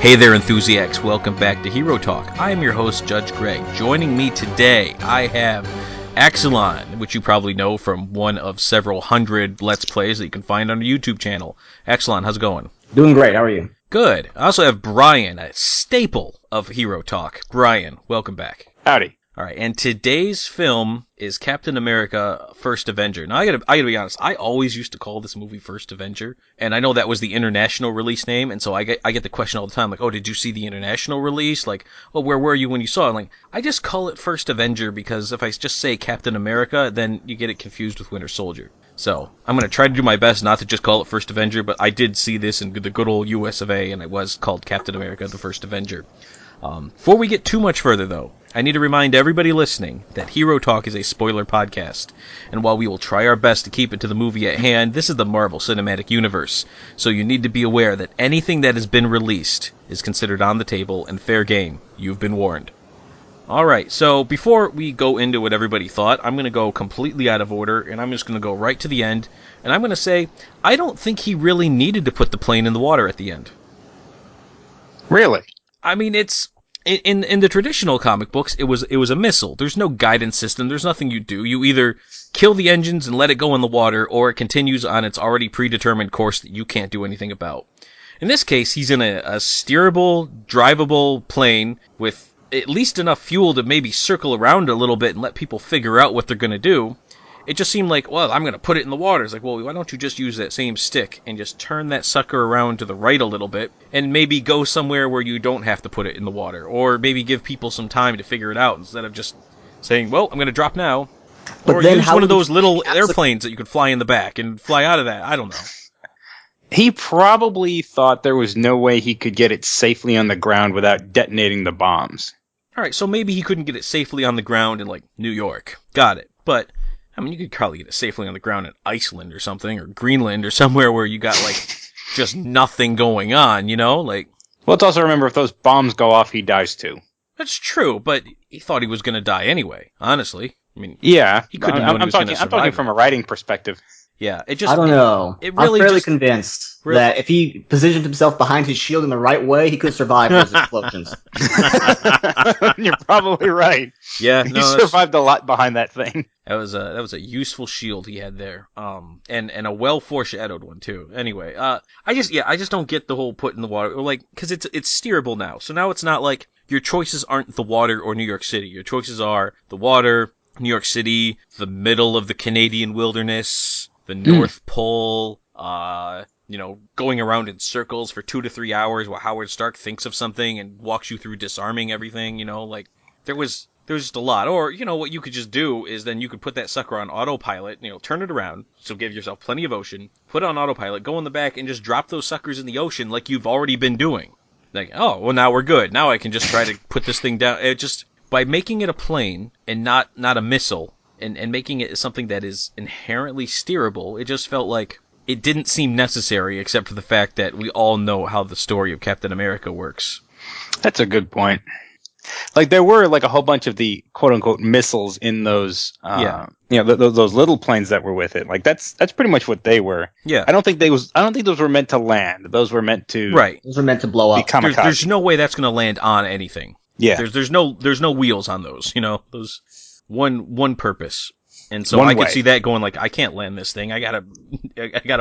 Hey there, Enthusiacs. Welcome back to Hero Talk. I am your host, Judge Greg. Joining me today, I have Axalon, which you probably know from one of several hundred Let's Plays that you can find on our YouTube channel. Axalon, how's it going? Doing great. How are you? Good. I also have Brian, a staple of Hero Talk. Brian, welcome back. Howdy. All right, and today's film is Captain America: First Avenger. Now, I gotta be honest. I always used to call this movie First Avenger, and I know that was the international release name, and so I get the question all the time, like, oh, did you see the international release? Like, oh, where were you when you saw it? I'm like, I just call it First Avenger because if I just say Captain America, then you get it confused with Winter Soldier. So I'm gonna try to do my best not to just call it First Avenger, but I did see this in the good old US of A, and it was called Captain America: The First Avenger. Before we get too much further, though, I need to remind everybody listening that Hero Talk is a spoiler podcast, and while we will try our best to keep it to the movie at hand, this is the Marvel Cinematic Universe, so you need to be aware that anything that has been released is considered on the table and fair game. You've been warned. Alright, so before we go into what everybody thought, I'm going to go completely out of order, and I'm just going to go right to the end, and I'm going to say, I don't think he really needed to put the plane in the water at the end. Really? I mean, it's in the traditional comic books, it was a missile. There's no guidance system. There's nothing you do. You either kill the engines and let it go in the water, or it continues on its already predetermined course that you can't do anything about. In this case, he's in a steerable, drivable plane with at least enough fuel to maybe circle around a little bit and let people figure out what they're going to do. It just seemed like, well, I'm going to put it in the water. It's like, well, why don't you just use that same stick and just turn that sucker around to the right a little bit and maybe go somewhere where you don't have to put it in the water, or maybe give people some time to figure it out instead of just saying, well, I'm going to drop now. But or then use one of those little absolutely airplanes that you could fly in the back and fly out of that. I don't know. He probably thought there was no way he could get it safely on the ground without detonating the bombs. All right, so maybe he couldn't get it safely on the ground in, like, New York. Got it. But I mean, you could probably get it safely on the ground in Iceland or something, or Greenland or somewhere where you got, like, just nothing going on, you know? Like, Well, let's also remember if those bombs go off, he dies too. that's true, but he thought he was going to die anyway, honestly. I mean, Yeah, He couldn't have known he was gonna I'm survive talking it. from a writing perspective. yeah, it just... I don't know. It really I'm fairly just... convinced Really? that if he positioned himself behind his shield in the right way, he could survive those explosions. You're probably right. Yeah, He no, that's- survived a lot behind that thing. that was a useful shield he had there, and a well foreshadowed one too. Anyway, I just don't get the whole put in the water, like, because it's steerable now. So now it's not like your choices aren't the water or New York City. Your choices are the water, New York City, the middle of the Canadian wilderness, the North Pole. Going around in circles for 2 to 3 hours while Howard Stark thinks of something and walks you through disarming everything. Like there was just a lot. Or what you could just do is then you could put that sucker on autopilot. Turn it around, so give yourself plenty of ocean. Put it on autopilot, go in the back, and just drop those suckers in the ocean like you've already been doing. Like, oh well, now we're good. Now I can just try to put this thing down. It just by making it a plane and not a missile, and making it something that is inherently steerable, it just felt like it didn't seem necessary, except for the fact that we all know how the story of Captain America works. That's a good point. Like, there were, like, a whole bunch of the quote-unquote missiles in those, those little planes that were with it. Like, that's pretty much what they were. Yeah. I don't think those were meant to land. Those were meant to... Right. Those are meant to blow be up. kamikaze. There's no way that's going to land on anything. Yeah. There's no wheels on those, those one purpose. And so One I way. could see that going like, I can't land this thing. I gotta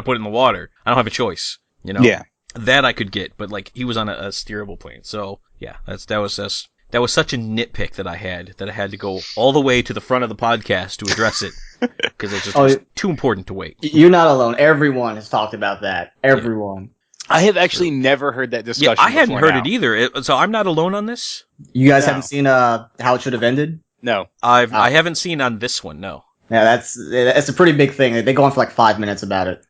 put it in the water. I don't have a choice. Yeah. That I could get, but like he was on a steerable plane. So yeah, that was such a nitpick that I had to go all the way to the front of the podcast to address it because it just was too important to wait. You're not alone. Everyone has talked about that. Everyone. I have actually never heard that discussion. Yeah, I hadn't before heard now. it either. So I'm not alone on this. You guys No. haven't seen how it should have ended? No. I haven't seen on this one. No. Yeah, that's a pretty big thing. They go on for like 5 minutes about it.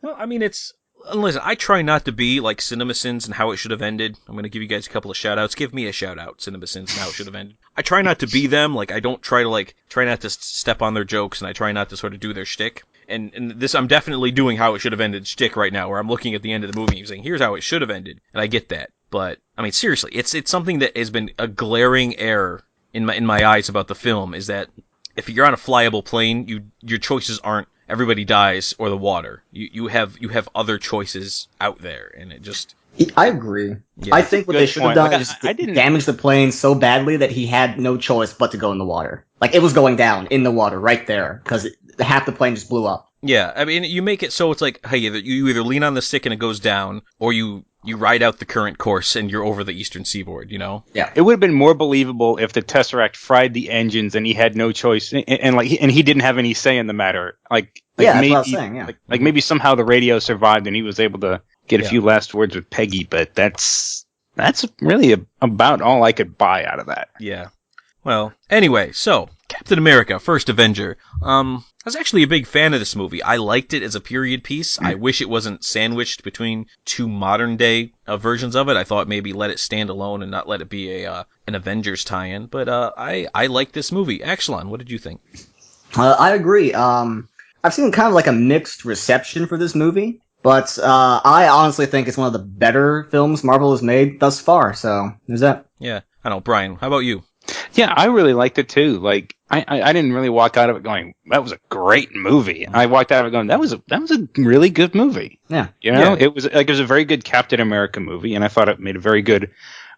Well, I mean, listen, I try not to be like CinemaSins and how it should have ended. I'm going to give you guys a couple of shout-outs. Give me a shout-out, CinemaSins, and how it should have ended. I try not to be them. Like, I don't try not to step on their jokes, and I try not to sort of do their shtick. And this, I'm definitely doing how it should have ended shtick right now, where I'm looking at the end of the movie and saying, here's how it should have ended. And I get that. But, I mean, seriously, it's something that has been a glaring error in my eyes about the film, is that if you're on a flyable plane, your choices aren't everybody dies or the water. You have other choices out there, and it just. I agree. Yeah. I think what they should have done is I didn't damage the plane so badly that he had no choice but to go in the water. Like, it was going down in the water right there, because half the plane just blew up. Yeah, I mean, you make it so it's like, hey, you either lean on the stick and it goes down, or you ride out the current course and you're over the eastern seaboard, you know? Yeah. It would have been more believable if the Tesseract fried the engines and he had no choice, and he didn't have any say in the matter. Like Yeah, that's maybe, what I was saying, yeah. like maybe somehow the radio survived and he was able to get a few last words with Peggy, but that's really about all I could buy out of that. Yeah. Well, anyway, so Captain America: First Avenger. I was actually a big fan of this movie. I liked it as a period piece. I wish it wasn't sandwiched between two modern day versions of it. I thought maybe let it stand alone and not let it be an Avengers tie-in. But I like this movie. Axalon, what did you think? I agree. I've seen kind of like a mixed reception for this movie, but I honestly think it's one of the better films Marvel has made thus far. So there's that. Yeah, I don't know. Brian, how about you? Yeah, I really liked it too. Like, I didn't really walk out of it going, that was a great movie. I walked out of it going, that was a really good movie. Yeah. You know, Yeah. it was a very good Captain America movie, and I thought it made a very good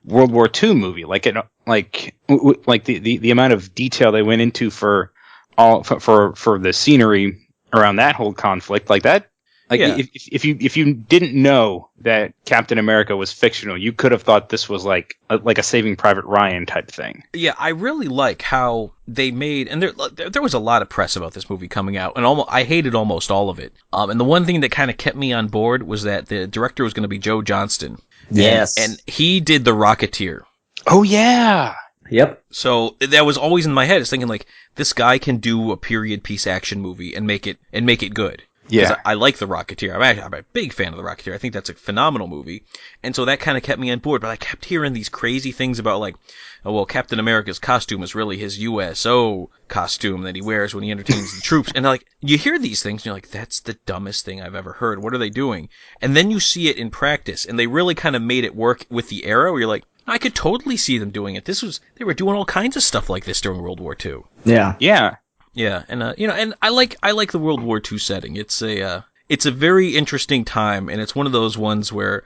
World War II movie. Like the amount of detail they went into for the scenery around that whole conflict, like that. Like, Yeah. if you didn't know that Captain America was fictional, you could have thought this was like a Saving Private Ryan type thing. Yeah, I really like how they made, and there was a lot of press about this movie coming out, and I hated almost all of it. And the one thing that kind of kept me on board was that the director was going to be Joe Johnston. Yes. And he did The Rocketeer. Oh yeah. Yep. So that was always in my head. It's thinking like, this guy can do a period piece action movie and make it good. Yeah. I like The Rocketeer. I'm a big fan of The Rocketeer. I think that's a phenomenal movie. And so that kind of kept me on board. But I kept hearing these crazy things about like, oh, well, Captain America's costume is really his USO costume that he wears when he entertains the troops. And like, you hear these things and you're like, that's the dumbest thing I've ever heard. What are they doing? And then you see it in practice, and they really kind of made it work with the era where you're like, I could totally see them doing it. They were doing all kinds of stuff like this during World War II. Yeah. Yeah. Yeah, and and I like the World War II setting. It's a very interesting time, and it's one of those ones where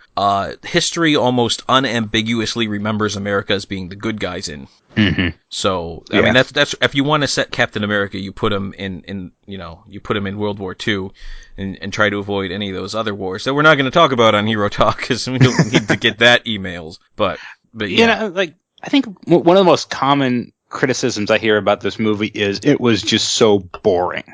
history almost unambiguously remembers America as being the good guys in. Mm-hmm. So I mean that's if you want to set Captain America, you put him in World War II, and try to avoid any of those other wars that we're not going to talk about on Hero Talk because we don't need to get that emails. But yeah, you know, like, I think one of the most common criticisms I hear about this movie is it was just so boring.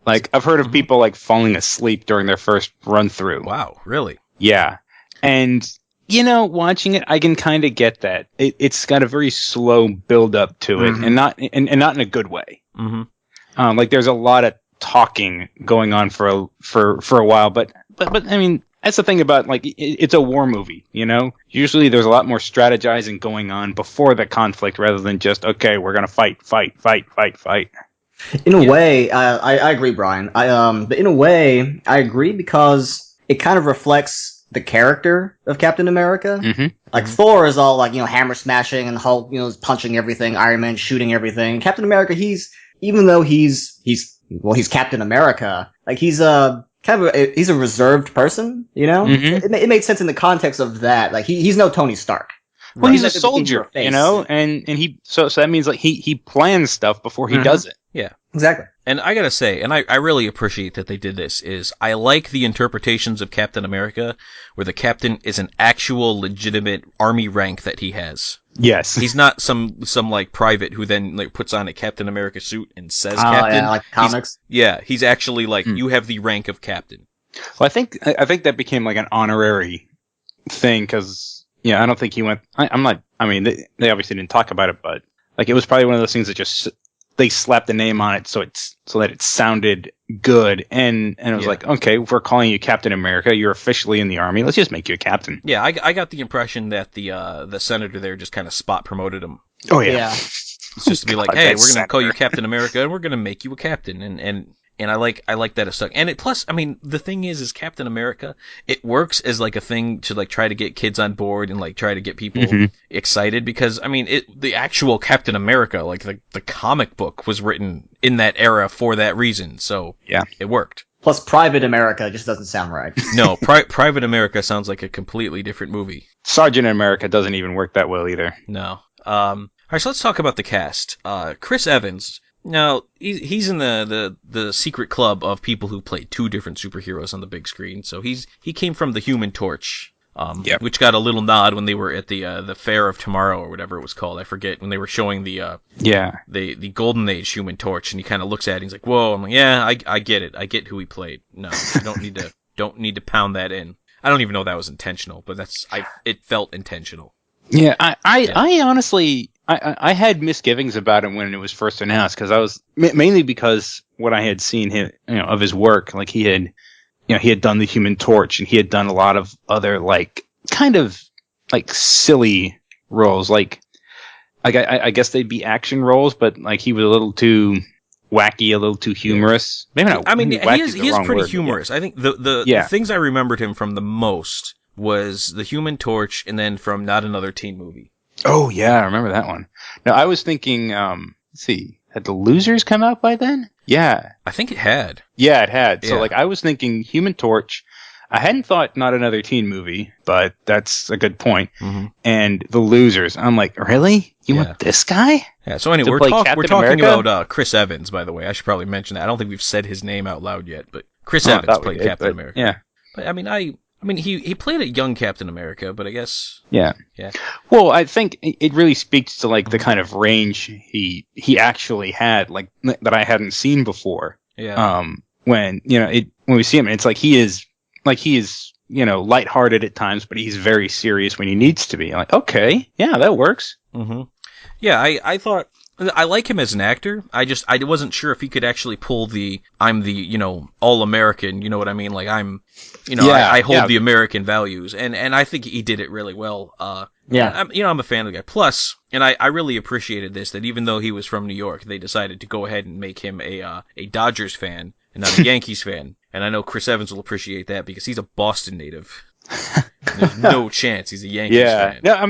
Like, I've heard of people like falling asleep during their first run through. Wow, really? Yeah. And, you know, watching it, I can kind of get that. It's got a very slow build up to it, and not in a good way. Mm-hmm. Like, there's a lot of talking going on for a while, but I mean, that's the thing about, like, it's a war movie, you know? Usually there's a lot more strategizing going on before the conflict rather than just, okay, we're going to fight. In a way, I agree, Brian. But in a way, I agree because it kind of reflects the character of Captain America. Mm-hmm. Like, Thor is all like, hammer smashing, and Hulk, is punching everything. Iron Man shooting everything. Captain America, even though he's Captain America, like, he's he's a reserved person, Mm-hmm. It made sense in the context of that. Like, he's no Tony Stark. Well, he's a like soldier, and he so that means like he plans stuff before he does it. Yeah. Exactly. And I gotta say, and I really appreciate that they did this, is I like the interpretations of Captain America where the captain is an actual legitimate army rank that he has. Yes. He's not some like private who then like puts on a Captain America suit and says captain. Yeah, like comics. He's actually like, you have the rank of captain. Well, I think that became like an honorary thing because, I don't think he went. They obviously didn't talk about it, but like it was probably one of those things that just they slapped the name on it so that it sounded good, and it was like, okay, if we're calling you Captain America, you're officially in the army. Let's just make you a captain. Yeah, I got the impression that the senator there just kind of spot promoted him. Oh yeah. It's just to be like, hey, we're gonna call you Captain America, and we're gonna make you a captain, and And I like that it stuck. And it plus, I mean, the thing is Captain America, it works as like a thing to like try to get kids on board and like try to get people excited because I mean, the actual Captain America, like the comic book was written in that era for that reason. So yeah, it worked. Plus, Private America just doesn't sound right. No, Private America sounds like a completely different movie. Sergeant America doesn't even work that well either. No. All right, so let's talk about the cast. Chris Evans. Now, he's in the secret club of people who played two different superheroes on the big screen. So he came from the Human Torch, which got a little nod when they were at the Fair of Tomorrow or whatever it was called. I forget, when they were showing the Golden Age Human Torch, and he kind of looks at it and he's like, "Whoa!" I'm like, "Yeah, I get it. I get who he played. No, you don't need to pound that in." I don't even know if that was intentional, but it felt intentional. Yeah, I honestly. I had misgivings about it when it was first announced because I was mainly because what I had seen him, of his work, like he had done the Human Torch and he had done a lot of other like kind of like silly roles, like I guess they'd be action roles, but like he was a little too wacky, a little too humorous. Maybe not. I mean, he is pretty word, humorous. I think the things I remembered him from the most was the Human Torch, and then from Not Another Teen Movie. Oh, yeah, I remember that one. Now, I was thinking, let's see, had The Losers come out by then? Yeah. I think it had. Yeah, it had. Yeah. So, like, I was thinking Human Torch. I hadn't thought Not Another Teen Movie, but that's a good point. Mm-hmm. And The Losers. I'm like, really? You want this guy? Yeah, so anyway, we're talking about Chris Evans, by the way. I should probably mention that. I don't think we've said his name out loud yet, but Chris Evans played Captain America. Yeah. But, I mean, he played a young Captain America, but I guess... Yeah. Well, I think it really speaks to, like, the kind of range he actually had, like, that I hadn't seen before. Yeah. When we see him, it's like he is, lighthearted at times, but he's very serious when he needs to be. I'm like, okay, yeah, that works. Mm-hmm. Yeah, I thought... I like him as an actor. I wasn't sure if he could actually pull I'm the, all-American, you know what I mean? Like, I hold the American values, and I think he did it really well. I'm a fan of the guy. Plus, and I really appreciated this, that even though he was from New York, they decided to go ahead and make him a Dodgers fan and not a Yankees fan. And I know Chris Evans will appreciate that because he's a Boston native. There's no chance he's a Yankees fan. Yeah, I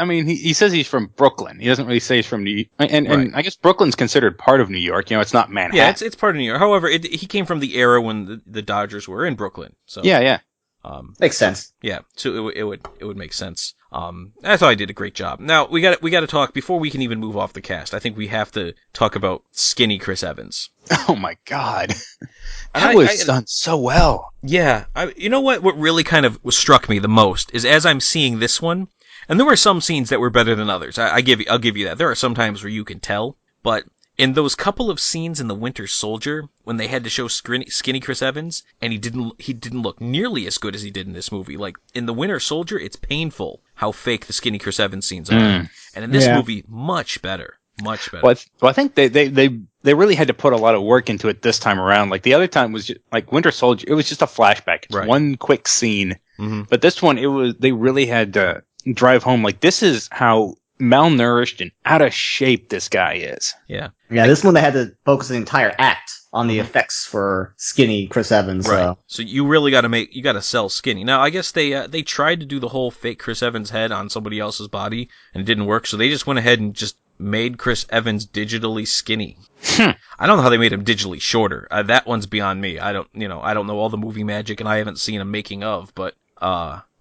mean, he says he's from Brooklyn. He doesn't really say he's from New York. And I guess Brooklyn's considered part of New York. It's not Manhattan. Yeah, it's part of New York. However, he came from the era when the Dodgers were in Brooklyn. So yeah. Makes sense. Yeah, so it would make sense. I thought I did a great job. Now we got to talk before we can even move off the cast. I think we have to talk about skinny Chris Evans. Oh my God, that was done so well. Yeah, you know what? What really kind of struck me the most is as I'm seeing this one, and there were some scenes that were better than others. I'll give you that. There are some times where you can tell, but in those couple of scenes in The Winter Soldier, when they had to show skinny Chris Evans, and he didn't look nearly as good as he did in this movie. Like, in The Winter Soldier, it's painful how fake the skinny Chris Evans scenes are. And in this movie, much better. Much better. Well, I think they really had to put a lot of work into it this time around. Like, the other time was just, like, Winter Soldier, it was just a flashback. It's one quick scene. Mm-hmm. But this one, they really had to drive home, like, this is how malnourished and out of shape this guy is. Yeah, this one they had to focus the entire act on the effects for skinny Chris Evans. Right. So you really got to sell skinny. Now I guess they tried to do the whole fake Chris Evans head on somebody else's body and it didn't work. So they just went ahead and just made Chris Evans digitally skinny. I don't know how they made him digitally shorter. That one's beyond me. I don't know all the movie magic and I haven't seen a making of, but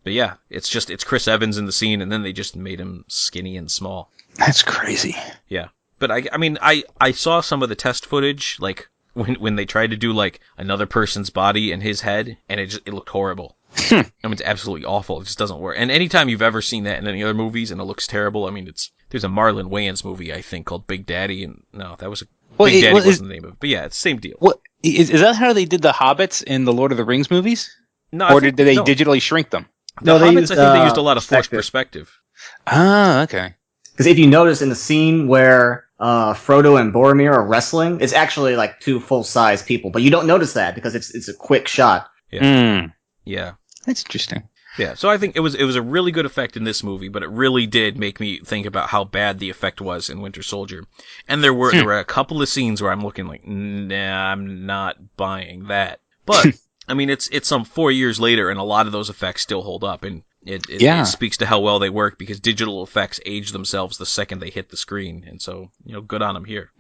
yeah, it's Chris Evans in the scene, and then they just made him skinny and small. That's crazy. Yeah, but I saw some of the test footage, like when they tried to do like another person's body and his head, and it looked horrible. I mean, it's absolutely awful. It just doesn't work. And anytime you've ever seen that in any other movies and it looks terrible, I mean, there's a Marlon Wayans movie I think called Big Daddy, and no, that was Big Daddy wasn't the name of it, but yeah, it's the same deal. What is that? How they did the Hobbits in the Lord of the Rings movies? No, or did they digitally shrink them? The Hobbits, I think they used a lot of forced perspective. Ah, okay. Because if you notice in the scene where Frodo and Boromir are wrestling, it's actually like two full-size people, but you don't notice that because it's a quick shot. Yeah. Yeah. That's interesting. Yeah, so I think it was a really good effect in this movie, but it really did make me think about how bad the effect was in Winter Soldier. And there were a couple of scenes where I'm looking like, nah, I'm not buying that. But I mean, it's some 4 years later, and a lot of those effects still hold up, and it speaks to how well they work because digital effects age themselves the second they hit the screen, and so good on them here.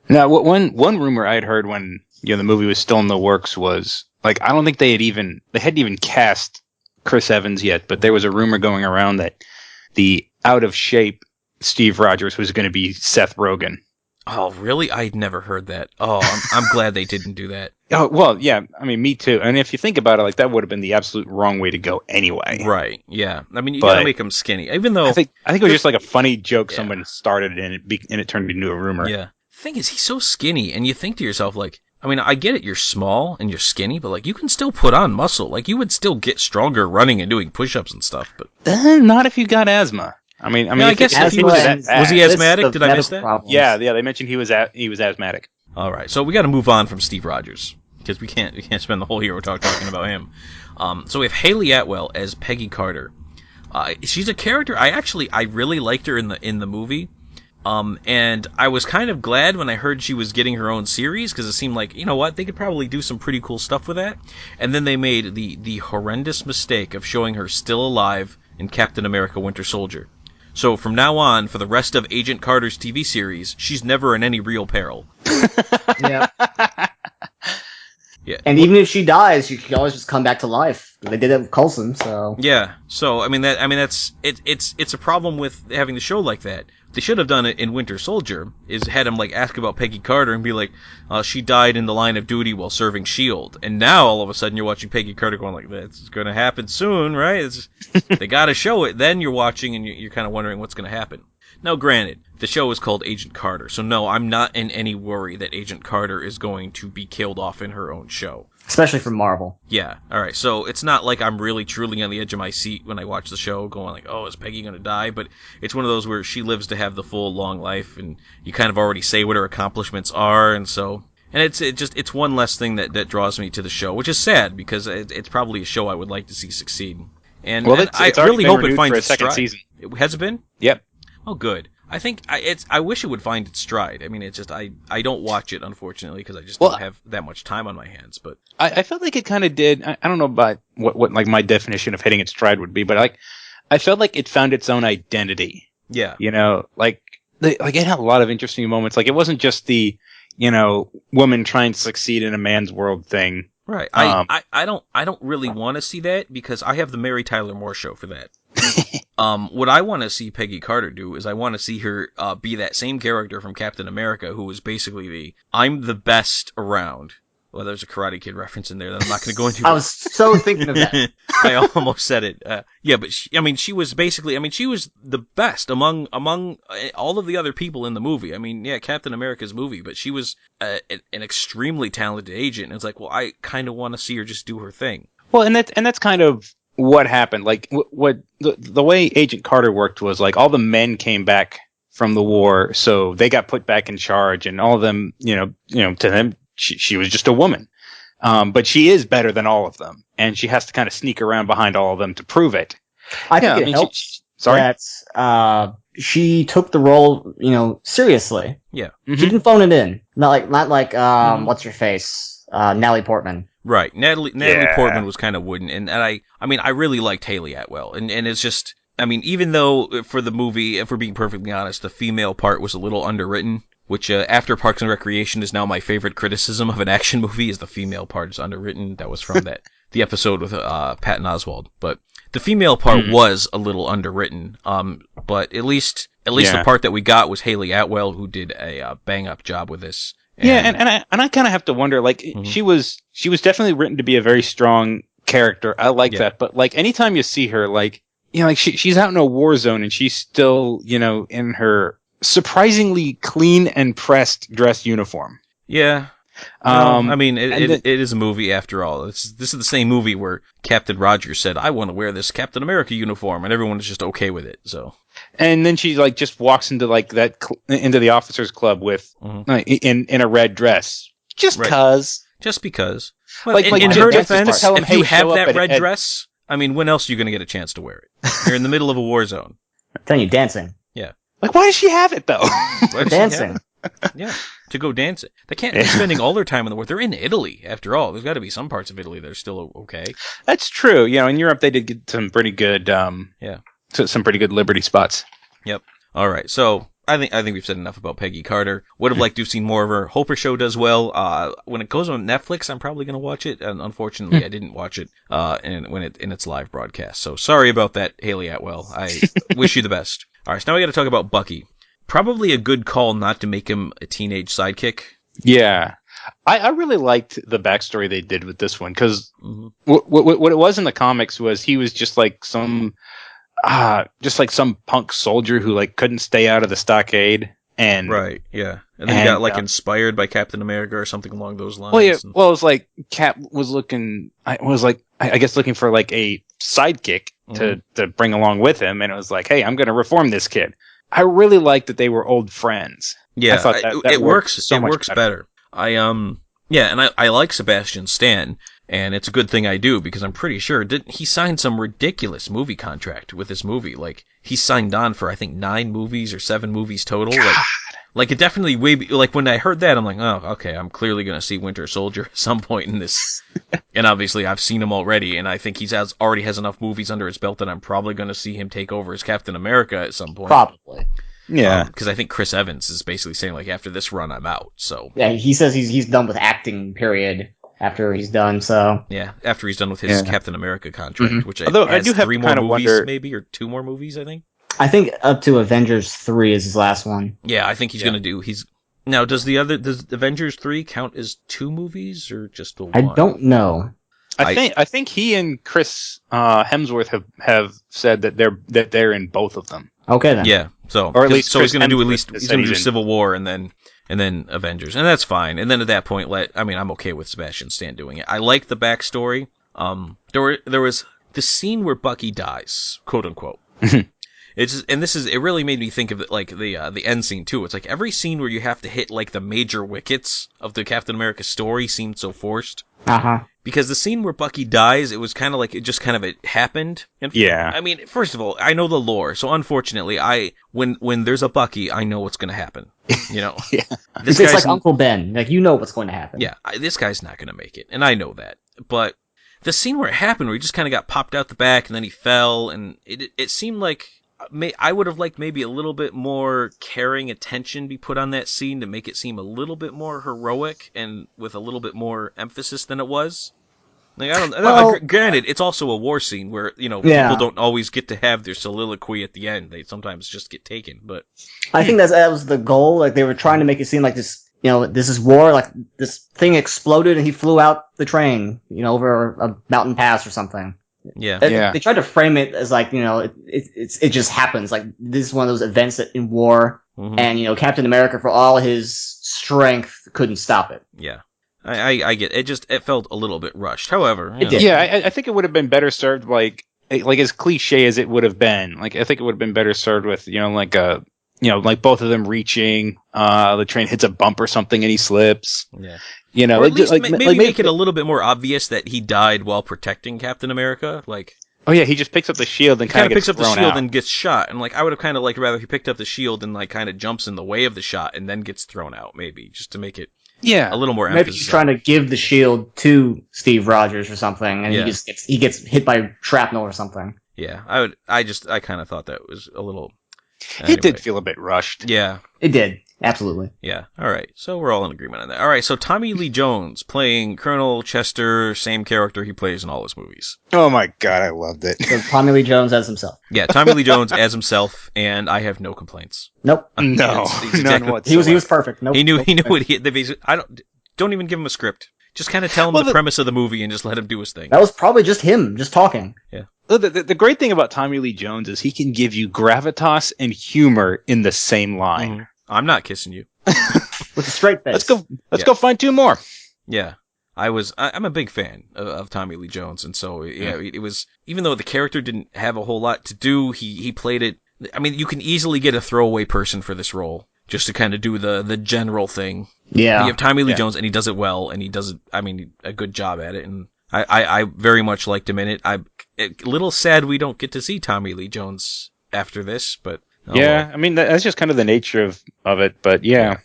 Now, one rumor I'd heard when the movie was still in the works was like I don't think they hadn't even cast Chris Evans yet, but there was a rumor going around that the out of shape Steve Rogers was going to be Seth Rogen. Oh, really? I'd never heard that. Oh, I'm glad they didn't do that. Oh, well, yeah. I mean, me too. And if you think about it, like that would have been the absolute wrong way to go anyway. Right. Yeah. I mean, you gotta make him skinny, even though I think it was just like a funny joke someone started and it turned into a rumor. Yeah. The thing is, he's so skinny, and you think to yourself, like, I mean, I get it, you're small and you're skinny, but like, you can still put on muscle. Like, you would still get stronger running and doing push-ups and stuff. But not if you got asthma. I mean, I guess if he was he asthmatic? Did I miss that? Problems. Yeah. They mentioned he was asthmatic. All right, so we got to move on from Steve Rogers because we can't spend the whole year talking about him. So we have Haley Atwell as Peggy Carter. She's a character I really liked her in the movie. And I was kind of glad when I heard she was getting her own series because it seemed like, you know what, they could probably do some pretty cool stuff with that. And then they made the horrendous mistake of showing her still alive in Captain America: Winter Soldier. So from now on, for the rest of Agent Carter's TV series, she's never in any real peril. Yeah. Yeah. And even if she dies, she can always just come back to life. They did it with Coulson, so. Yeah. So that's it's a problem with having the show like that. They should have done it in Winter Soldier, is had him like ask about Peggy Carter and be like, she died in the line of duty while serving S.H.I.E.L.D. And now all of a sudden you're watching Peggy Carter going like, that's going to happen soon, right? They got to show it. Then you're watching and you're kind of wondering what's going to happen. Now, granted, the show is called Agent Carter, so no, I'm not in any worry that Agent Carter is going to be killed off in her own show. Especially from Marvel. Yeah, alright, so it's not like I'm really truly on the edge of my seat when I watch the show, going like, oh, is Peggy gonna die? But it's one of those where she lives to have the full, long life, and you kind of already say what her accomplishments are, and so... And it's one less thing that draws me to the show, which is sad, because it's probably a show I would like to see succeed. And, well, and it's I really hope it finds a its second stride. season. Has it been? Yep. Oh, good. I think I wish it would find its stride. I mean, it's just I don't watch it, unfortunately, because I just don't have that much time on my hands. But I felt like it kind of did. I don't know about what like my definition of hitting its stride would be, but I felt like it found its own identity. Yeah, like it had a lot of interesting moments. Like it wasn't just the woman trying to succeed in a man's world thing. Right. I don't really want to see that because I have the Mary Tyler Moore Show for that. What I want to see Peggy Carter do is I want to see her be that same character from Captain America who was basically I'm the best around. Well, there's a Karate Kid reference in there that I'm not going to go into. I was so thinking of that. I almost said it. Yeah, but she was basically, she was the best among all of the other people in the movie. I mean, yeah, Captain America's movie, but she was an extremely talented agent. And it's like, well, I kind of want to see her just do her thing. Well, and that's kind of what happened. Like what the way Agent Carter worked was like all the men came back from the war, so they got put back in charge, and all of them, to them. She was just a woman. But she is better than all of them. And she has to kind of sneak around behind all of them to prove it. I think it helps that she took the role, seriously. Yeah. Mm-hmm. She didn't phone it in. Not like what's her face? Natalie Portman. Right. Natalie Portman was kind of wooden. And I really liked Haley Atwell. And it's just, even though for the movie, if we're being perfectly honest, the female part was a little underwritten. Which, after Parks and Recreation, is now my favorite criticism of an action movie, is the female part is underwritten. That was from the episode with Patton Oswalt. But the female part was a little underwritten. But at least the part that we got was Haley Atwell, who did a bang-up job with this. And I kind of have to wonder, like, she was definitely written to be a very strong character. I like that. But, like, anytime you see her, like, she's out in a war zone and she's still, in her surprisingly clean and pressed dress uniform. Yeah. It is a movie after all. This is the same movie where Captain Rogers said, I want to wear this Captain America uniform, and everyone is just okay with it. So. And then she like just walks into like into the officers club with in a red dress. Just because. Just because. Well, in her defense, if you have that red dress, I mean, when else are you going to get a chance to wear it? You're in the middle of a war zone. I'm telling you, dancing. Yeah. Like, why does she have it though? Why does she Dancing. have it? Yeah, to go dancing. They can't be spending all their time in the war. They're in Italy, after all. There's got to be some parts of Italy that are still okay. That's true. You know, in Europe they did get some pretty good, some pretty good Liberty spots. Yep. All right. So I think we've said enough about Peggy Carter. Would have liked to have seen more of her. Hope her show does well. When it goes on Netflix, I'm probably going to watch it. And unfortunately, I didn't watch it in its live broadcast. So sorry about that, Haley Atwell. I wish you the best. All right. So now we got to talk about Bucky. Probably a good call not to make him a teenage sidekick. Yeah. I really liked the backstory they did with this one because what it was in the comics was he was just like some punk soldier who like couldn't stay out of the stockade and right, yeah, and then he got like inspired by Captain America or something along those lines. Well, yeah, well, it was like Cap was looking for like a sidekick to bring along with him, and it was like, hey, I'm going to reform this kid. I really liked that they were old friends. Yeah, I thought that it works. So it much works better. I like Sebastian Stan, and it's a good thing I do because I'm pretty sure he signed some ridiculous movie contract with this movie. Like he signed on for I think 9 movies or 7 movies total. Like it definitely like when I heard that I'm like, oh, okay, I'm clearly gonna see Winter Soldier at some point in this. And obviously I've seen him already, and I think he already has enough movies under his belt that I'm probably gonna see him take over as Captain America at some point. Probably. Yeah, because I think Chris Evans is basically saying like after this run I'm out. So yeah, he says he's done with acting. Period. After he's done, so yeah, after he's done with his Captain America contract, which although I do have 3 more movies, maybe or 2 more movies, I think. I think up to Avengers 3 is his last one. Yeah, I think he's gonna do. Now does Avengers 3 count as 2 movies or just the 1? I don't know. I think he and Chris Hemsworth have said that they're in both of them. Okay then. Yeah. So or at least he's going to do he's going to do in Civil War and then Avengers, and that's fine. And then at that point, I'm okay with Sebastian Stan doing it. I like the backstory. There was the scene where Bucky dies, quote unquote. It really made me think of it like the end scene too. It's like every scene where you have to hit like the major wickets of the Captain America story seemed so forced. Because the scene where Bucky dies, it was kind of like it happened. And yeah. I mean, first of all, I know the lore, so unfortunately, when there's a Bucky, I know what's going to happen. You know, yeah. It's like Uncle Ben. Like you know what's going to happen. Yeah, this guy's not going to make it, and I know that. But the scene where it happened, where he just kind of got popped out the back and then he fell, and it seemed like I would have liked maybe a little bit more caring attention be put on that scene to make it seem a little bit more heroic and with a little bit more emphasis than it was. Like granted, it's also a war scene where people don't always get to have their soliloquy at the end. They sometimes just get taken. But I think that was the goal. Like they were trying to make it seem like this. This is war. Like this thing exploded and he flew out the train. Over a mountain pass or something. Yeah. They tried to frame it as like it just happens. Like this is one of those events that in war, and Captain America, for all his strength, couldn't stop it. Yeah. I get it. It felt a little bit rushed. However, it did. Yeah, I think it would have been better served like as cliche as it would have been. Like I think it would have been better served with like both of them reaching. The train hits a bump or something and he slips. Yeah. Or at least maybe make it a little bit more obvious that he died while protecting Captain America. Like, oh yeah, he just picks up the shield and kind of picks up the shield out. and gets shot. And like, I would have kind of rather he picked up the shield and like kind of jumps in the way of the shot and then gets thrown out, maybe just to make it. Yeah, a little more emphasis. Maybe he's trying to give the shield to Steve Rogers or something, and he gets hit by shrapnel or something. Yeah, I kind of thought that was a little. Anyway. It did feel a bit rushed. Yeah, it did. Absolutely. Yeah. All right. So we're all in agreement on that. All right. So Tommy Lee Jones playing Colonel Chester, same character he plays in all his movies. Oh my god, I loved it. So Tommy Lee Jones as himself. Yeah, Tommy Lee Jones as himself, and I have no complaints. Nope. No. None whatsoever. He was perfect. Nope. He knew what they basically. Don't even give him a script. Just kind of tell him the premise of the movie and just let him do his thing. That was probably just him, just talking. Yeah. The great thing about Tommy Lee Jones is he can give you gravitas and humor in the same line. Mm-hmm. I'm not kissing you. With a straight face. Let's go find 2 more. Yeah. I'm a big fan of Tommy Lee Jones, and so it was, even though the character didn't have a whole lot to do, he played it. I mean, you can easily get a throwaway person for this role just to kind of do the general thing. Yeah. You have Tommy Lee Jones, and he does it well, and he does it, a good job at it, and I very much liked him in it. I'm a little sad we don't get to see Tommy Lee Jones after this, but I mean that's just kind of the nature of it. But yeah.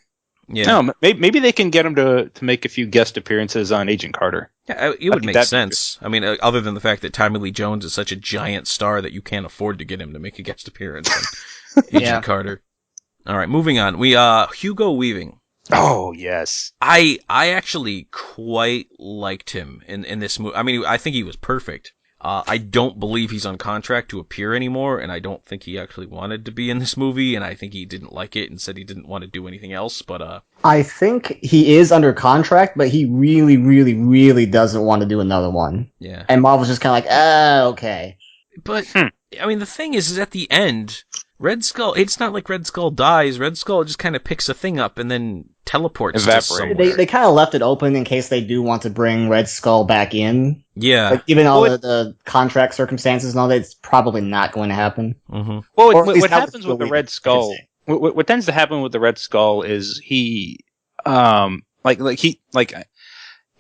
No, maybe they can get him to make a few guest appearances on Agent Carter. Yeah, it would make sense. I mean, other than the fact that Tommy Lee Jones is such a giant star that you can't afford to get him to make a guest appearance on Agent Carter. All right, moving on. We Hugo Weaving. Oh yes, I actually quite liked him in this movie. I mean, I think he was perfect. I don't believe he's on contract to appear anymore, and I don't think he actually wanted to be in this movie, and I think he didn't like it and said he didn't want to do anything else, but I think he is under contract, but he really, really, really doesn't want to do another one. Yeah. And Marvel's just kind of like, okay. But, I mean, the thing is at the end, Red Skull, it's not like Red Skull dies. Red Skull just kind of picks a thing up and then teleports to somewhere. They kind of left it open in case they do want to bring Red Skull back in. Yeah. But given all the contract circumstances and all that, it's probably not going to happen. Mm-hmm. Well, what happens with the Red Skull? What tends to happen with the Red Skull is he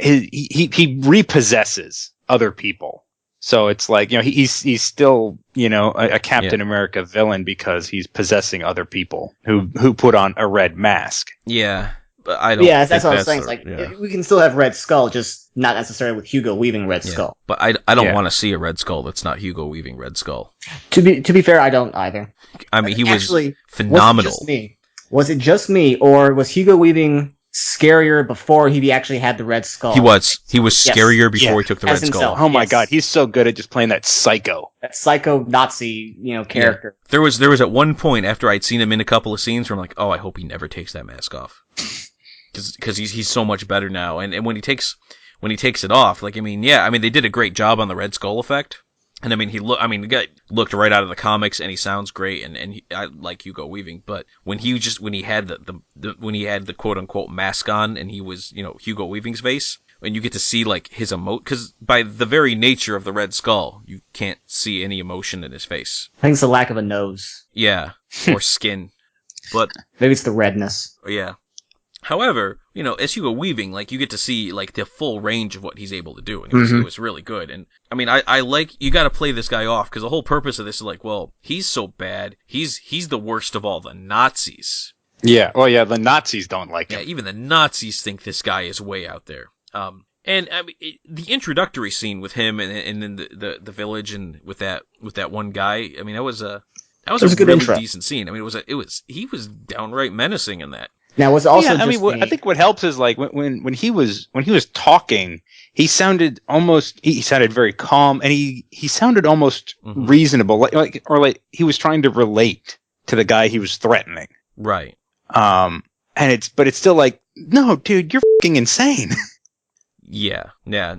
repossesses other people. So it's like, he's still, a Captain America villain because he's possessing other people who put on a red mask. Yeah. But I don't. Yeah, that's what I was saying. It's like we can still have Red Skull, just not necessarily with Hugo Weaving Red Skull. But I don't want to see a Red Skull that's not Hugo Weaving Red Skull. To be fair, I don't either. I mean, he was phenomenal. Was it just me, or was Hugo Weaving scarier before he actually had the Red Skull? He was scarier before he took the Red Skull. Oh my God, he's so good at just playing that psycho. That psycho Nazi, character. Yeah. There was at one point after I'd seen him in a couple of scenes where I'm like, oh, I hope he never takes that mask off. Because he's so much better now, and when he takes it off, they did a great job on the Red Skull effect, and the guy looked right out of the comics, and he sounds great, and I like Hugo Weaving, but when he had the quote unquote mask on, and he was Hugo Weaving's face, and you get to see his because by the very nature of the Red Skull, you can't see any emotion in his face. I think it's the lack of a nose. Yeah, or skin, but maybe it's the redness. Yeah. However, as Hugo Weaving, you get to see, the full range of what he's able to do, and it was really good. And, I mean, I like, you gotta play this guy off, because the whole purpose of this is he's so bad, he's the worst of all the Nazis. Yeah, well, yeah, the Nazis don't like him. Yeah, even the Nazis think this guy is way out there. And, I mean, the introductory scene with him and in the village and with that one guy, I mean, that was a good really intro. Decent scene. I mean, he was downright menacing in that. Now, was also I think what helps is when he was talking, he sounded very calm, and he sounded almost reasonable, like he was trying to relate to the guy he was threatening. Right. But it's still no, dude, you're fucking insane. Yeah,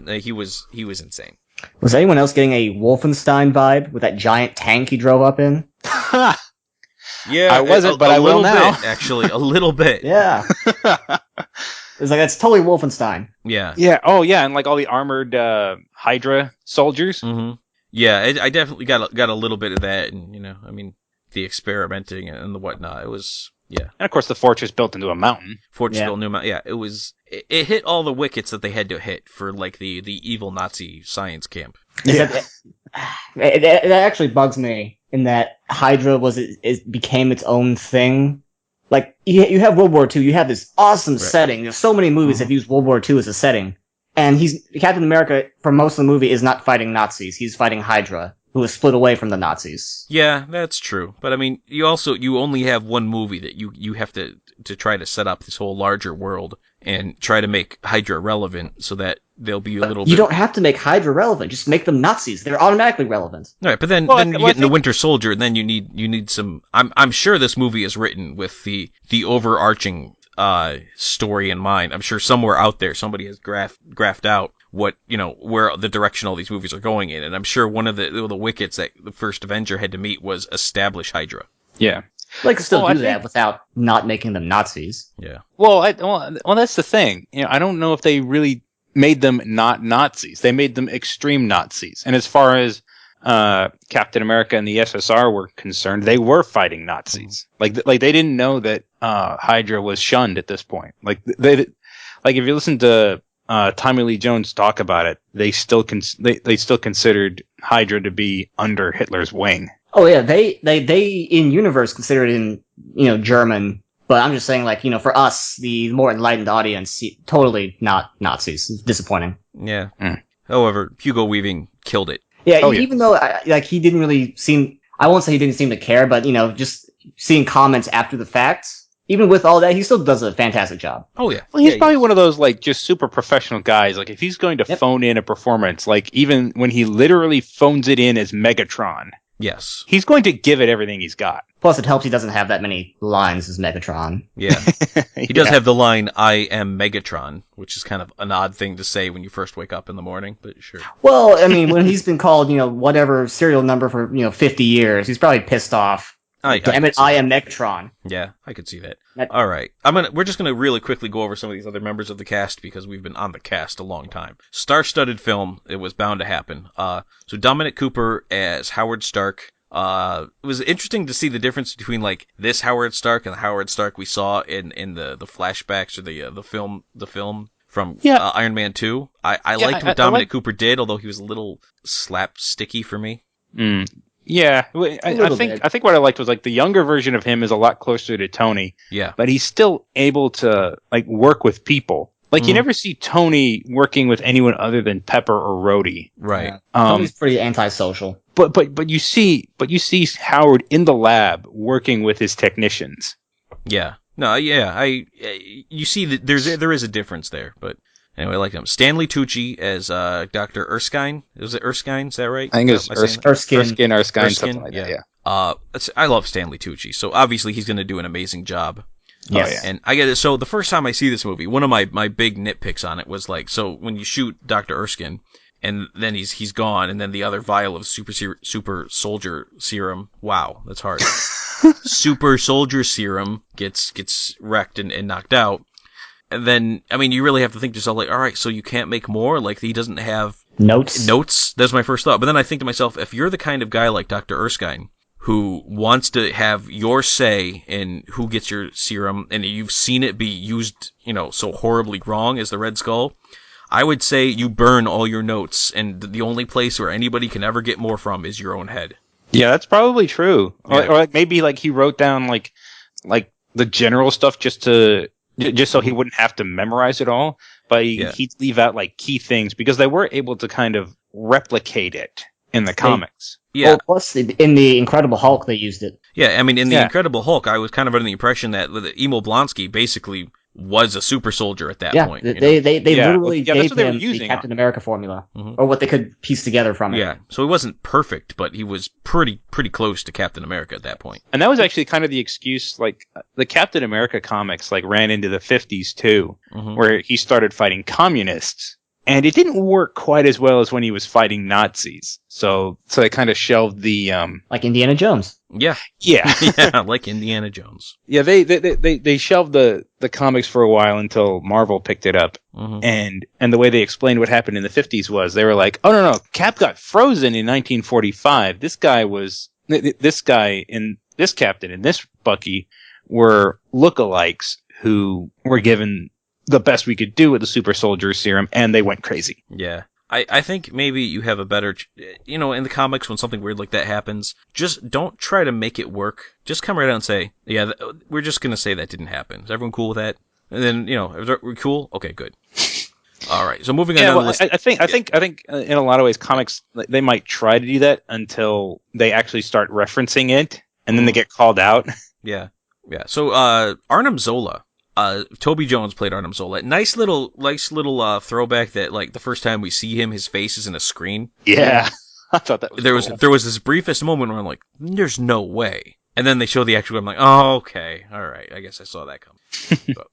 he was insane. Was anyone else getting a Wolfenstein vibe with that giant tank he drove up in? Yeah, I wasn't, but I will now. Bit, actually, a little bit. Yeah. It's that's totally Wolfenstein. Yeah. Yeah. Oh, yeah, and all the armored Hydra soldiers. Mm-hmm. Yeah, I definitely got a little bit of that, and the experimenting and the whatnot. It was and of course the fortress built into a mountain. Built into a mountain. Yeah, it hit all the wickets that they had to hit for the evil Nazi science camp. Yeah. It actually bugs me in that Hydra it became its own thing. You have World War II, you have this awesome setting. There's so many movies that use World War II as a setting. And Captain America, for most of the movie, is not fighting Nazis. He's fighting Hydra, who is split away from the Nazis. Yeah, that's true. But I mean, you only have one movie that you have to try to set up this whole larger world and try to make Hydra relevant so that they'll be a little bit... You don't have to make Hydra relevant. Just make them Nazis. They're automatically relevant. All right, but then you get into Winter Soldier, and then you need some... I'm sure this movie is written with the overarching story in mind. I'm sure somewhere out there somebody has graphed out what where the direction all these movies are going in, and I'm sure one of the wickets that the First Avenger had to meet was establish Hydra. Yeah. Still do that without not making them Nazis. Yeah. Well, that's the thing. I don't know if they really made them not Nazis. They made them extreme Nazis. And as far as Captain America and the SSR were concerned, they were fighting Nazis. Mm-hmm. They didn't know that Hydra was shunned at this point. If you listen to Tommy Lee Jones talk about it, they still considered Hydra to be under Hitler's wing. Oh yeah, they in universe consider it in German, but I'm just saying like for us the more enlightened audience, totally not Nazis. It's disappointing. Yeah. However, Hugo Weaving killed it. Yeah, even though he didn't really seem. I won't say he didn't seem to care, but just seeing comments after the fact. Even with all that, he still does a fantastic job. Oh yeah. Well, he's probably one of those like just super professional guys. Like if he's going to phone in a performance, like even when he literally phones it in as Megatron, yes, he's going to give it everything he's got. Plus, it helps he doesn't have that many lines as Megatron. Yeah, he does have the line "I am Megatron," which is kind of an odd thing to say when you first wake up in the morning, but sure. Well, I mean, when he's been called whatever serial number for 50 years, he's probably pissed off. Damn it! I am Megatron. Yeah, I could see that. All right, we're just gonna really quickly go over some of these other members of the cast because we've been on the cast a long time. Star-studded film. It was bound to happen. So Dominic Cooper as Howard Stark. It was interesting to see the difference between like this Howard Stark and the Howard Stark we saw in the flashbacks or the film from Iron Man 2. I liked what Dominic Cooper did, although he was a little slapsticky for me. Yeah, I think what I liked was like the younger version of him is a lot closer to Tony. Yeah, but he's still able to like work with people. Like you never see Tony working with anyone other than Pepper or Rhodey. Right. Tony's pretty antisocial. But you see Howard in the lab working with his technicians. Yeah. No. Yeah. You see that there is a difference there, but. Anyway, I like him. Stanley Tucci as Dr. Erskine. Was it Erskine? Is that right? I think it was Erskine, something like that, yeah. I love Stanley Tucci, so obviously he's going to do an amazing job. Yes. Yeah. And I get it. So the first time I see this movie, one of my big nitpicks on it was like, so when you shoot Dr. Erskine, and then he's gone, and then the other vial of super soldier serum. Wow, that's hard. Super soldier serum gets wrecked and knocked out. And then, I mean, you really have to think to yourself, like, all right, so you can't make more? Like, he doesn't have notes? That's my first thought. But then I think to myself, if you're the kind of guy like Dr. Erskine, who wants to have your say in who gets your serum, and you've seen it be used, so horribly wrong as the Red Skull, I would say you burn all your notes, and the only place where anybody can ever get more from is your own head. Yeah, that's probably true. Yeah. Or like maybe like he wrote down like the general stuff just so he wouldn't have to memorize it all, but he'd leave out like key things because they were able to kind of replicate it in the comics. Yeah. Well, plus in the Incredible Hulk they used it. Yeah, I mean in the Incredible Hulk, I was kind of under the impression that Emil Blonsky basically was a super soldier at that point. They literally gave what they were him the using. Captain America formula, or what they could piece together from it. Yeah, so he wasn't perfect, but he was pretty close to Captain America at that point. And that was actually kind of the excuse, like, the Captain America comics, like, ran into the 50s, too, where he started fighting communists. And it didn't work quite as well as when he was fighting Nazis. So they kind of shelved the, like Indiana Jones. Yeah. Yeah. Yeah, like Indiana Jones. Yeah, they shelved the comics for a while until Marvel picked it up. And the way they explained what happened in the 50s was they were like, oh, no, Cap got frozen in 1945. This guy and this Captain and this Bucky were lookalikes who were given the best we could do with the super soldier serum, and they went crazy. Yeah. I think maybe you have a better, in the comics when something weird like that happens, just don't try to make it work. Just come right out and say, yeah, we're just going to say that didn't happen. Is everyone cool with that? And then, we're cool? Okay, good. All right, so moving on down the list. I think in a lot of ways, comics, they might try to do that until they actually start referencing it, and then they get called out. Yeah. So, Arnim Zola. Toby Jones played Arnim Zola. Nice little throwback that like the first time we see him, his face is in a screen. Yeah, I thought that was cool. There was this briefest moment where I'm like, there's no way, and then they show the actual. I'm like, oh okay, all right, I guess I saw that coming. But,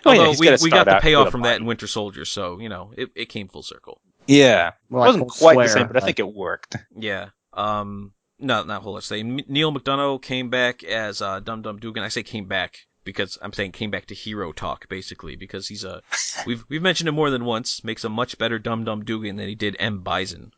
although we got the payoff from that in Winter Soldier, so it came full circle. Yeah, well, it wasn't quite the same, but I think it worked. Yeah. No, not whole. Let's say Neil McDonough came back as Dum Dum Dugan. I say came back because I'm saying came back to hero talk, basically, because he's we've mentioned him more than once, makes a much better Dum Dum Dugan than he did M. Bison.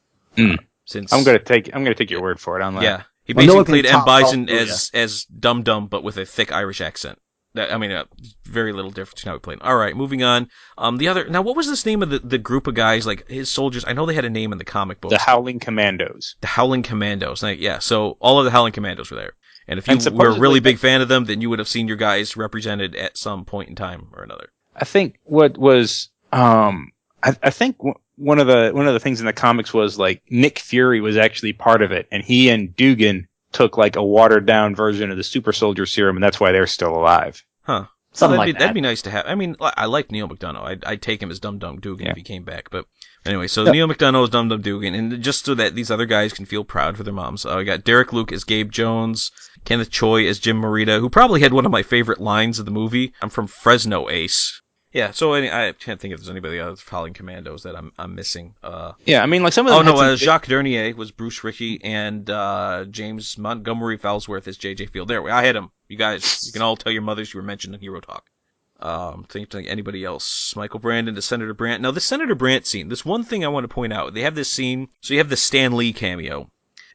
Since I'm gonna take your word for it on that. Yeah, he basically played M. Bison as Dum Dum, but with a thick Irish accent. Very little difference in how he played. All right, moving on. Now, what was this name of the group of guys, like his soldiers? I know they had a name in the comic books. The Howling Commandos. The Howling Commandos. Yeah, so all of the Howling Commandos were there. And if you And were a really big fan of them, then you would have seen your guys represented at some point in time or another. I think what was I think one of the things in the comics was like Nick Fury was actually part of it, and he and Dugan took like a watered down version of the super soldier serum, and that's why they're still alive. Huh. Something Well, like that. that'd be nice to have. I mean, I like Neil McDonough. I'd take him as Dum Dum Dugan if he came back. But anyway, so Neil McDonough is Dum Dum Dugan, and just so that these other guys can feel proud for their moms, we got Derek Luke as Gabe Jones, Kenneth Choi as Jim Morita, who probably had one of my favorite lines of the movie. I'm from Fresno, Ace. Yeah, so I can't think if there's anybody else Howling Commandos that I'm missing. Yeah, I mean, like some of them. Jacques Dernier was Bruce Ritchie, and James Montgomery Falsworth as J.J. Field. There, I had him. You guys, you can all tell your mothers you were mentioned in Hero Talk. Think anybody else. Michael Brandon to Senator Brandt. Now, the Senator Brandt scene, this one thing I want to point out. They have this scene, so you have the Stan Lee cameo,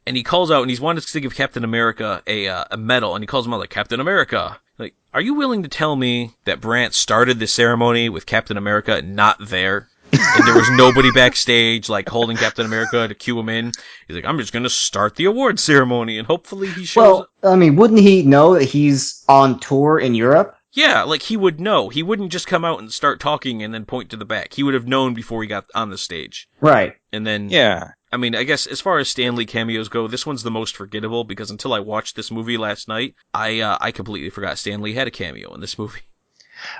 and he calls out, and he's wanted to give Captain America a medal, and he calls him out like, Captain America. Like, are you willing to tell me that Brandt started the ceremony with Captain America not there? And there was nobody backstage, like, holding Captain America to cue him in. He's like, I'm just going to start the award ceremony, and hopefully he shows up. I mean, wouldn't he know that he's on tour in Europe? Yeah, like, he would know. He wouldn't just come out and start talking and then point to the back. He would have known before he got on the stage. Right. And then... Yeah. I mean, I guess as far as Stan Lee cameos go, this one's the most forgettable because until I watched this movie last night, I completely forgot Stan Lee had a cameo in this movie.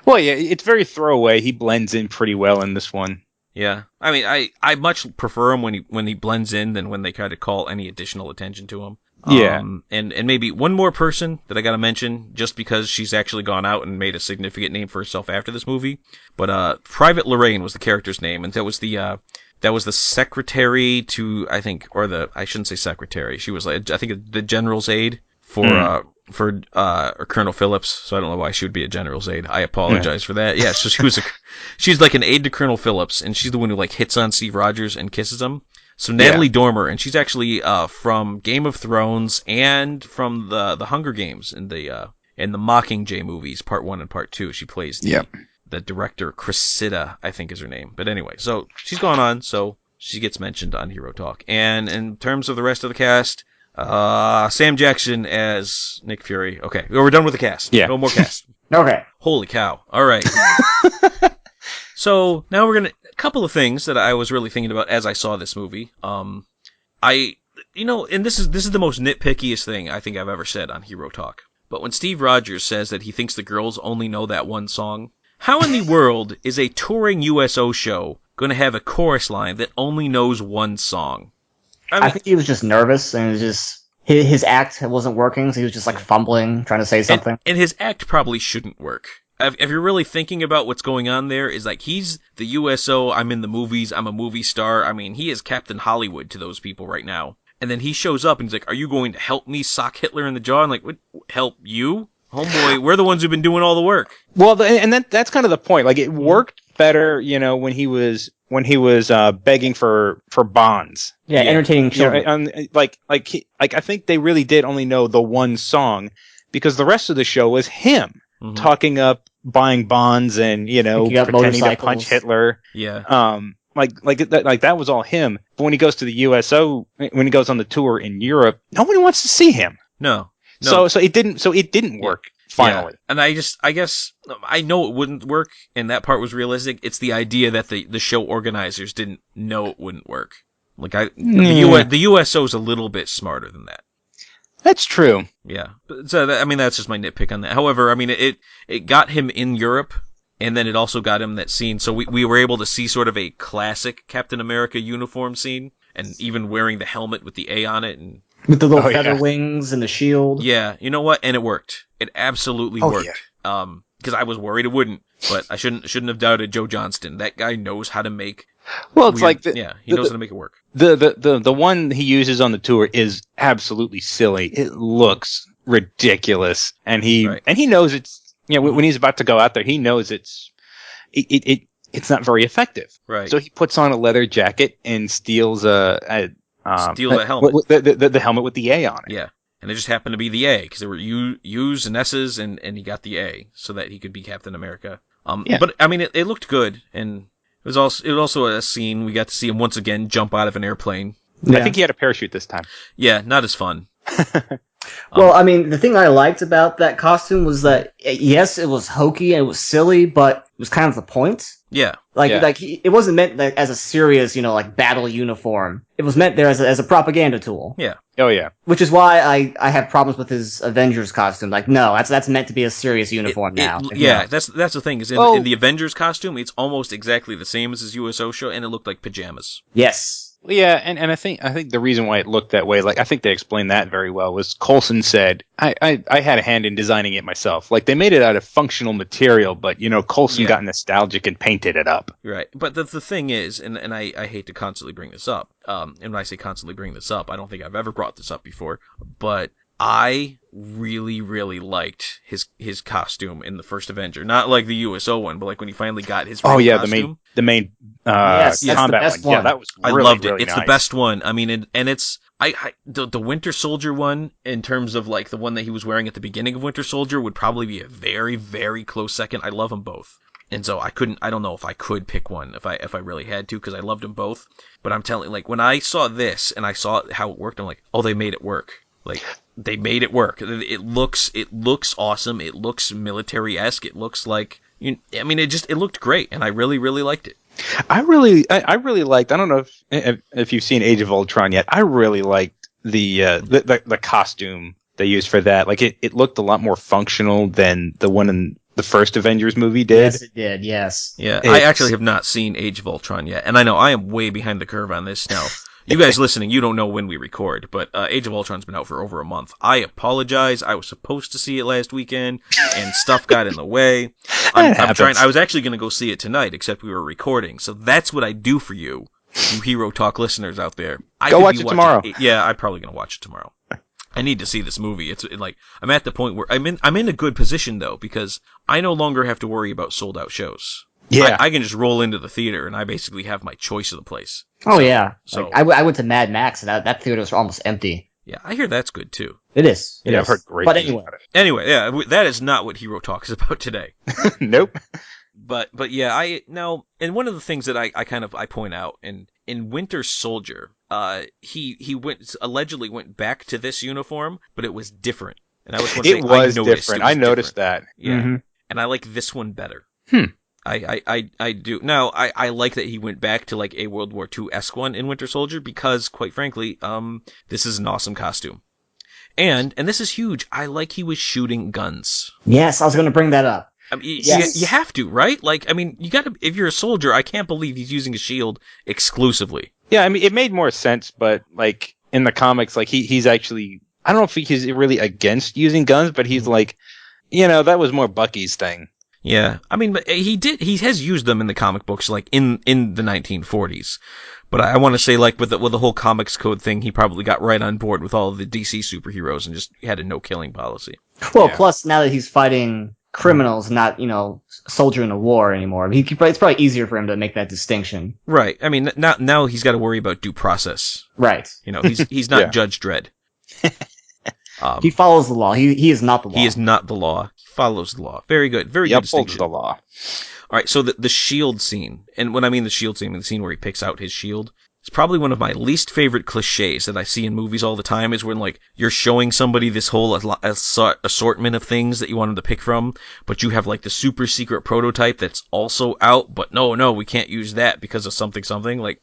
Well, yeah, it's very throwaway. He blends in pretty well in this one. Yeah, I mean, I much prefer him when he blends in than when they try to call any additional attention to him. Yeah. And maybe one more person that I gotta mention, just because she's actually gone out and made a significant name for herself after this movie. But Private Lorraine was the character's name, and that was the secretary to, I shouldn't say secretary. She was like, I think the general's aide for Colonel Phillips. So I don't know why she would be a general's aide. I apologize for that. Yeah, so she's like an aide to Colonel Phillips, and she's the one who like hits on Steve Rogers and kisses him. So Natalie Dormer, and she's actually from Game of Thrones and from the Hunger Games in the Mockingjay movies, Part 1 and Part 2. She plays the director, Cressida, I think is her name. But anyway, so she's gone on, so she gets mentioned on Hero Talk. And in terms of the rest of the cast, Sam Jackson as Nick Fury. Okay, we're done with the cast. Yeah. No more cast. Okay. Holy cow. All right. So now we're a couple of things that I was really thinking about as I saw this movie. And this is the most nitpickiest thing I think I've ever said on Hero Talk. But when Steve Rogers says that he thinks the girls only know that one song, how in the world is a touring USO show going to have a chorus line that only knows one song? I think he was just nervous, and it was just his act wasn't working, so he was just like fumbling, trying to say something. And his act probably shouldn't work. If you're really thinking about what's going on there, is like he's the USO, I'm in the movies, I'm a movie star. I mean, he is Captain Hollywood to those people right now. And then he shows up and he's like, are you going to help me sock Hitler in the jaw? I'm like, what, help you? Homeboy, we're the ones who've been doing all the work. Well, that's kind of the point. Like, it worked better, when he was begging for bonds. Yeah, entertaining children. I think they really did only know the one song, because the rest of the show was him talking up buying bonds and pretending to punch Hitler. Yeah. That was all him. But when he goes to the USO, when he goes on the tour in Europe, nobody wants to see him. No. So it didn't work finally. Yeah. And I guess I know it wouldn't work, and that part was realistic. It's the idea that the show organizers didn't know it wouldn't work. Like the USO is a little bit smarter than that. That's true. Yeah. So that's just my nitpick on that. However, it got him in Europe, and then it also got him that scene. So we were able to see sort of a classic Captain America uniform scene, and even wearing the helmet with the A on it, and with the little feather wings and the shield. Yeah, you know what? And it worked. It absolutely worked. Yeah. Because I was worried it wouldn't, but I shouldn't have doubted Joe Johnston. That guy knows how to make. Well, it's weird, he knows how to make it work. The one he uses on the tour is absolutely silly. It looks ridiculous, and he knows it's when he's about to go out there, he knows it's not very effective. Right. So he puts on a leather jacket and steals steals a helmet. The helmet with the A on it. Yeah. and it just happened to be the A because there were U's and S's, and he got the A so that he could be Captain America. But I mean, it looked good, and it was also a scene we got to see him once again jump out of an airplane. I think he had a parachute this time. Yeah, not as fun. Well, I mean, the thing I liked about that costume was that, yes, it was hokey and it was silly, but it was kind of the point. Yeah. It wasn't meant as a serious, like battle uniform. It was meant there as a propaganda tool. Yeah. Oh yeah. Which is why I have problems with his Avengers costume. Like, no, that's meant to be a serious uniform now. That's the thing is in the Avengers costume, it's almost exactly the same as his USO show, and it looked like pajamas. Yes. Yeah, and I think the reason why it looked that way, like I think they explained that very well, was Coulson said, I had a hand in designing it myself. Like they made it out of functional material, but Coulson got nostalgic and painted it up. Right. But the thing is, and I hate to constantly bring this up, and when I say constantly bring this up, I don't think I've ever brought this up before, but I really, really liked his costume in the First Avenger. Not like the USO one, but like when he finally got his costume. the main yes, combat that's the best one. one. Yeah, that was I really, loved it. really It's nice. the best one. I mean, and it's the Winter Soldier one, in terms of like the one that he was wearing at the beginning of Winter Soldier, would probably be a very, very close second. I love them both. And so I don't know if I could pick one if I really had to, because I loved them both. But I'm telling you, like, when I saw this and I saw how it worked, I'm like, oh, they made it work. Like, they made it work. It looks awesome. It looks military-esque. It looks like, it looked great, and I really, really liked it. I really liked. I don't know if you've seen Age of Ultron yet. I really liked the costume they used for that. Like it looked a lot more functional than the one in the first Avengers movie did. Yes, it did. Yes. Yeah, I actually have not seen Age of Ultron yet, and I know I am way behind the curve on this now. You guys listening, you don't know when we record, but Age of Ultron's been out for over a month. I apologize. I was supposed to see it last weekend, and stuff got in the way. I'm trying. I was actually going to go see it tonight, except we were recording. So that's what I do for you Hero Talk listeners out there. Go watch it tomorrow. Yeah, I'm probably going to watch it tomorrow. I need to see this movie. It's like I'm at the point where I'm in a good position though, because I no longer have to worry about sold out shows. Yeah, I can just roll into the theater and I basically have my choice of the place. Oh yeah. So I went to Mad Max and that theater was almost empty. Yeah, I hear that's good too. It is. I've heard great. But things anyway, about it. Anyway, yeah, that is not what Hero Talk is about today. Nope. But yeah, and one of the things that I point out in Winter Soldier, he allegedly went back to this uniform, but it was different. And I was It was different. I noticed that. Yeah. Mm-hmm. And I like this one better. Hmm. I do. Now, I like that he went back to like a World War II-esque one in Winter Soldier because, quite frankly, this is an awesome costume. And this is huge, I like he was shooting guns. Yes, I was going to bring that up. I mean, Yes. you have to, right? Like, I mean, you gotta, if you're a soldier, I can't believe he's using a shield exclusively. Yeah, I mean, it made more sense, but like in the comics, like he's actually, I don't know if he's really against using guns, but he's like, that was more Bucky's thing. Yeah, I mean, but he has used them in the comic books, like in the 1940s. But I want to say, like with the whole comics code thing, he probably got right on board with all of the DC superheroes and just had a no killing policy. Well, Yeah. plus now that he's fighting criminals, not soldier in a war anymore, it's probably easier for him to make that distinction. Right. I mean, now he's got to worry about due process. Right. He's not Yeah. Judge Dredd. He follows the law. He is not the law. He is not the law. He follows the law. Very good. Very He good upholds distinction. the law. All right, so the shield scene, and when I mean the shield scene, the scene where he picks out his shield, it's probably one of my least favorite cliches that I see in movies all the time, is when like you're showing somebody this whole assortment of things that you want them to pick from, but you have like the super secret prototype that's also out, but no, we can't use that because of something. Like,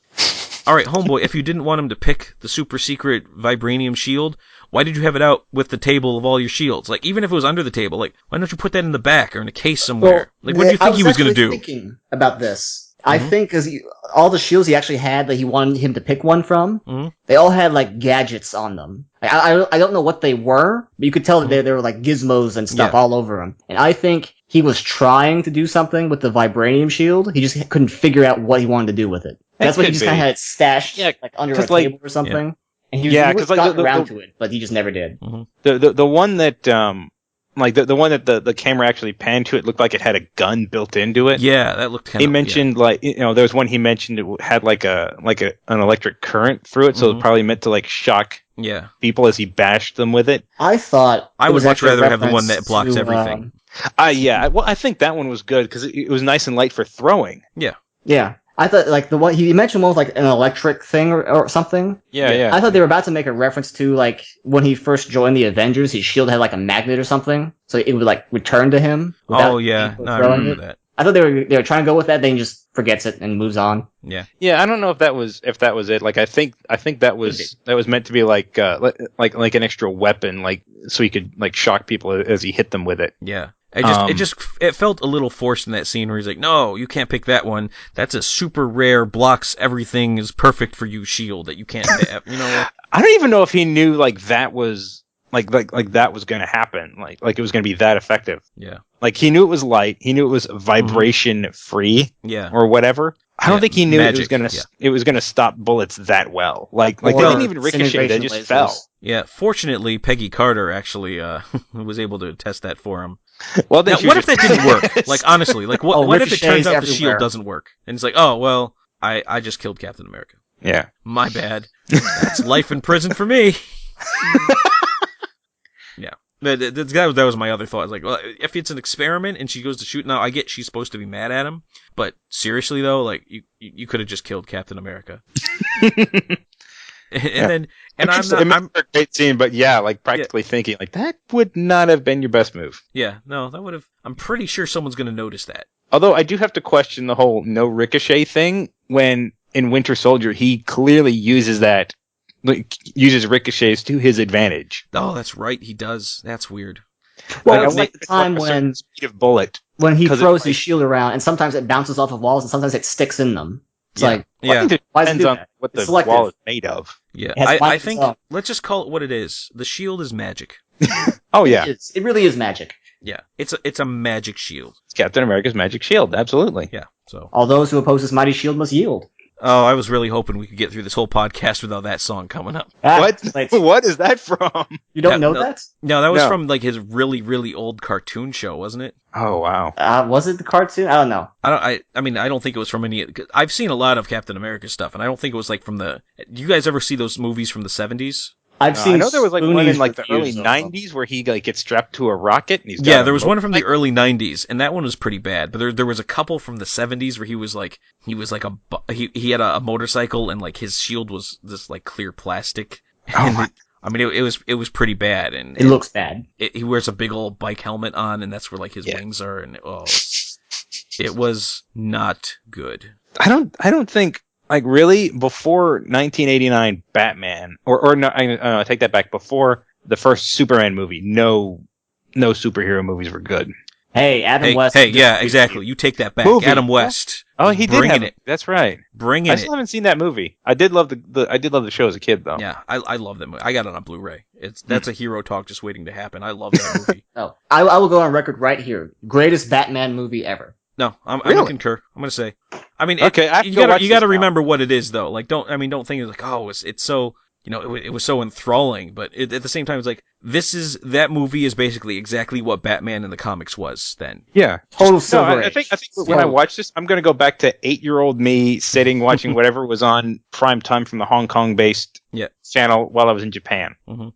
all right, homeboy, if you didn't want him to pick the super secret vibranium shield, why did you have it out with the table of all your shields? Like, even if it was under the table, like, why don't you put that in the back or in a case somewhere? Like, what do you think he was going to do? I was thinking about this. I think because all the shields he actually had that he wanted him to pick one from, they all had like gadgets on them. I don't know what they were, but you could tell that they were like gizmos and stuff all over them. And I think he was trying to do something with the vibranium shield. He just couldn't figure out what he wanted to do with it. That's why he just kind of had it stashed like under a table or something. And he was gotten around to it, but he just never did. The one that like the one that the camera actually panned to, it looked like it had a gun built into it. Yeah, that looked kind of... He mentioned, like, there was one he mentioned it had like an electric current through it, so it probably meant to, like, shock people as he bashed them with it. I thought I would much rather have the one that reference blocks to, everything. Well, I think that one was good because it was nice and light for throwing. Yeah. I thought, like, the one he mentioned one was like an electric thing or something. Yeah. I thought they were about to make a reference to, like, when he first joined the Avengers, his shield had like a magnet or something, so it would like return to him. Oh yeah, no, I remember that. I thought they were trying to go with that. Then he just forgets it and moves on. Yeah. I don't know if that was it. Like, I think that was meant to be like an extra weapon, like, so he could, like, shock people as he hit them with it. Yeah. It felt a little forced in that scene where he's like, "No, you can't pick that one. That's a super rare, blocks everything, is perfect for you shield that you can't have." You know. I don't even know if he knew, like, that was like that was going to happen. Like it was going to be that effective. Yeah. Like, he knew it was light. He knew it was vibration free. Yeah. Or whatever. I don't think he knew magic, it was gonna stop bullets that well. Like they didn't even ricochet; they just fell. Yeah. Fortunately, Peggy Carter actually was able to test that for him. Well, now, what if that didn't work? Like, honestly, like what if it turns out the shield doesn't work? And it's like, oh well, I just killed Captain America. Yeah. My bad. That's life in prison for me. Yeah. That was my other thought. I was like, well, if it's an experiment and she goes to shoot, now I get she's supposed to be mad at him, but seriously though, like, you could have just killed Captain America. I'm a great scene, but like practically thinking like that would not have been your best move. Yeah, no, that would have. I'm pretty sure someone's going to notice that. Although I do have to question the whole no ricochet thing when in Winter Soldier he clearly uses that. Uses ricochets to his advantage. Oh, that's right, he does. That's weird. Well, it's like the time when speed of bullet when he throws his shield around, and sometimes it bounces off of walls, and sometimes it sticks in them. It's like, I think it depends on what the wall is made of. Yeah, I think let's just call it what it is. The shield is magic. Oh yeah, it really is magic. Yeah, it's a magic shield. It's Captain America's magic shield, absolutely. Yeah. So all those who oppose this mighty shield must yield. Oh, I was really hoping we could get through this whole podcast without that song coming up. What? What is that from? You don't know that? No, that was from like his really, really old cartoon show, wasn't it? Oh wow. Was it the cartoon? I don't know. I mean, I don't think it was from any. I've seen a lot of Captain America stuff, and I don't think it was like from the. Do you guys ever see those movies from the 70s? I've seen. I know there was like one in like the early 90s where he like gets strapped to a rocket and he's got there was one from the early 90s, and that one was pretty bad. But there was a couple from the 70s where he was like he had a motorcycle and like his shield was this like clear plastic. I mean, it was pretty bad, and it looks bad. He wears a big old bike helmet on, and that's where like his wings are, and it was not good. I don't think. Like, really, before 1989 Batman, or no, I take that back. Before the first Superman movie, no superhero movies were good. Hey, Adam West. Hey, yeah, exactly. You take that back. Movie. Adam West. Oh, he did have it. That's right. Bringing it. I still haven't seen that movie. I did love the show as a kid, though. Yeah, I love that movie. I got it on Blu-ray. That's a hero talk just waiting to happen. I love that movie. I will go on record right here. Greatest Batman movie ever. No, I'm gonna concur. I'm gonna say. I mean, okay, you gotta remember what it is though. Like, don't think it's like, oh, it's so, it was so enthralling. But at the same time, it's like that movie is basically exactly what Batman in the comics was then. Yeah, total silver. I think when I watch this, I'm gonna go back to 8-year-old me sitting watching whatever was on prime time from the Hong Kong based channel while I was in Japan. Mm-hmm.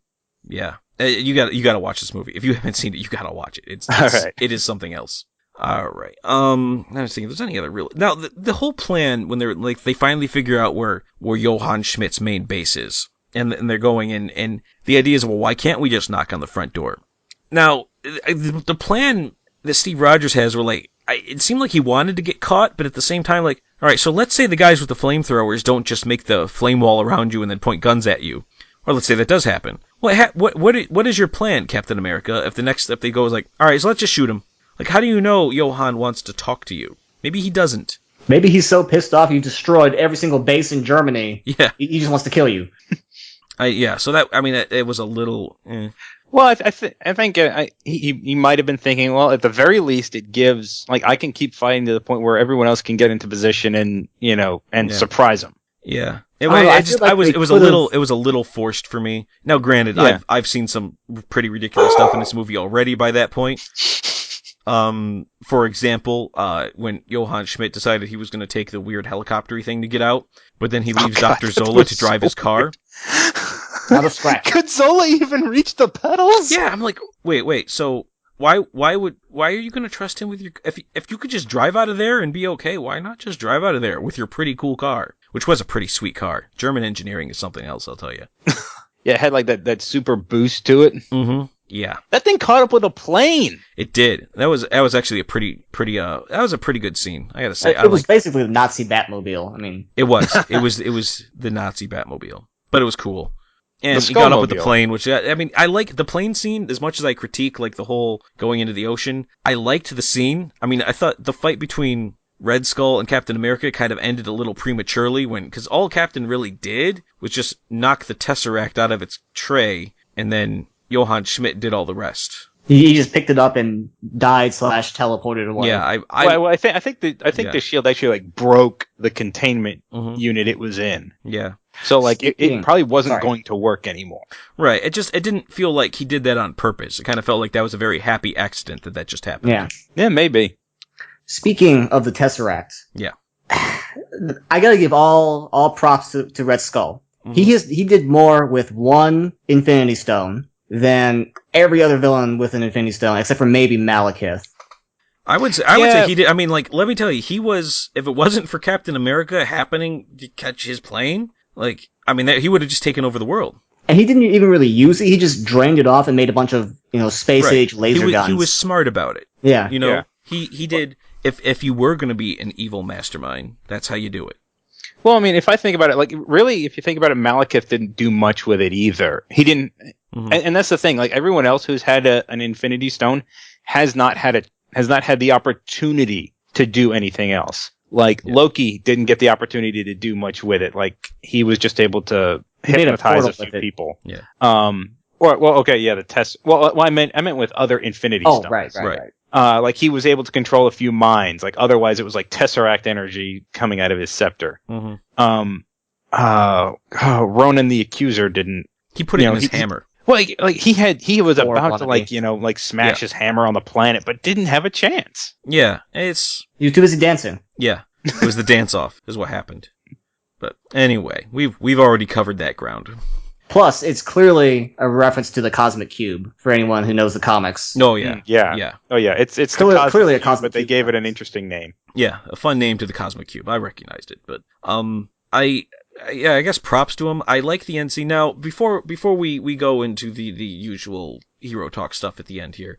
Yeah, you gotta watch this movie. If you haven't seen it, you gotta watch it. It's right. It is something else. All right. I was thinking, if there's any other real. Now, the whole plan when they're like, they finally figure out where Johann Schmidt's main base is, and they're going in, and the idea is, well, why can't we just knock on the front door? Now, the plan that Steve Rogers has, were like, it seemed like he wanted to get caught, but at the same time, like, all right, so let's say the guys with the flamethrowers don't just make the flame wall around you and then point guns at you, or let's say that does happen. Well, what is your plan, Captain America? If the next step they go is like, all right, so let's just shoot him. Like, how do you know Johann wants to talk to you? Maybe he doesn't. Maybe he's so pissed off you destroyed every single base in Germany. Yeah. He just wants to kill you. So that, I mean, it was a little... Well, I think he might have been thinking, well, at the very least, it gives... Like, I can keep fighting to the point where everyone else can get into position and, and surprise him. Yeah. It was a little forced for me. Now, granted, I've seen some pretty ridiculous stuff in this movie already by that point. For example, when Johann Schmidt decided he was going to take the weird helicopter thing to get out, but then he leaves Dr. Zola to drive his car. Not a scratch. Could Zola even reach the pedals? Yeah, I'm like, wait. So why are you going to trust him with your? If you could just drive out of there and be okay, why not just drive out of there with your pretty cool car, which was a pretty sweet car. German engineering is something else, I'll tell you. Yeah, it had like that super boost to it. Mm-hmm. Yeah. That thing caught up with a plane. It did. That was actually a pretty good scene. I gotta say, it was basically the Nazi Batmobile. I mean, it was the Nazi Batmobile, but it was cool. And he got up with the plane, which I mean, I like the plane scene as much as I critique like the whole going into the ocean. I liked the scene. I mean, I thought the fight between Red Skull and Captain America kind of ended a little prematurely because all Captain really did was just knock the Tesseract out of its tray, and then Johann Schmidt did all the rest. He just picked it up and died / teleported away. Yeah, I think the shield actually like broke the containment unit it was in. Yeah. So like it probably wasn't going to work anymore. Right. It didn't feel like he did that on purpose. It kind of felt like that was a very happy accident that just happened. Yeah. Yeah, maybe. Speaking of the Tesseract. Yeah. I gotta give all props to Red Skull. Mm-hmm. He did more with one Infinity Stone than every other villain with an Infinity Stone, except for maybe Malekith. I would say he did. I mean, like, let me tell you, if it wasn't for Captain America happening to catch his plane, like, I mean, he would have just taken over the world. And he didn't even really use it. He just drained it off and made a bunch of, space-age laser guns. He was smart about it. Yeah. He did. If you were going to be an evil mastermind, that's how you do it. Well, I mean, if I think about it, like, really, if you think about it, Malekith didn't do much with it either. He didn't, and that's the thing. Like, everyone else who's had an Infinity Stone has not had the opportunity to do anything else. Like, Loki didn't get the opportunity to do much with it. Like, he was just able to hypnotize a few people. Yeah. The test. Well, I meant with other Infinity Stones. Right. Like he was able to control a few minds. Like otherwise, it was like Tesseract energy coming out of his scepter. Mm-hmm. Ronan the Accuser didn't. He put it in his hammer. Well, like he was about to smash his hammer on the planet, but didn't have a chance. Yeah, he was too busy dancing. Yeah, it was the dance off is what happened. But anyway, we've already covered that ground. Plus, it's clearly a reference to the Cosmic Cube for anyone who knows the comics. Oh yeah, yeah. Oh yeah, it's clearly a Cosmic Cube, but they gave it an interesting name. Yeah, a fun name to the Cosmic Cube. I recognized it, but I guess props to him. I like the end scene. Now, before we go into the usual hero talk stuff at the end here,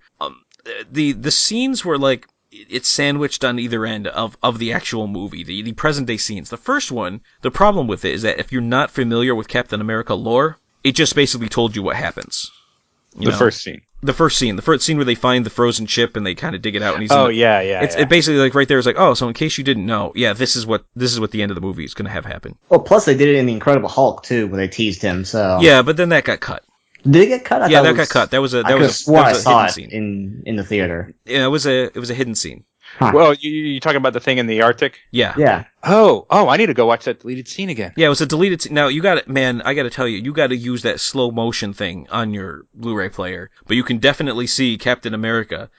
the scenes were like it's sandwiched on either end of the actual movie, the present day scenes. The first one, the problem with it is that if you're not familiar with Captain America lore, it just basically told you what happens. The first scene where they find the frozen chip and they kind of dig it out. And he's It basically like right there is like, oh, so in case you didn't know, yeah, this is what the end of the movie is going to have happen. Well, plus they did it in the Incredible Hulk too, where they teased him. So yeah, but then that got cut. Did it get cut? That got cut. That was a hidden scene in the theater. Yeah, it was a hidden scene. Huh. Well, you talking about the thing in the Arctic? Yeah. Oh, I need to go watch that deleted scene again. Yeah, it was a deleted scene. Now, you got it, man, I got to tell you, you got to use that slow motion thing on your Blu-ray player. But you can definitely see Captain America,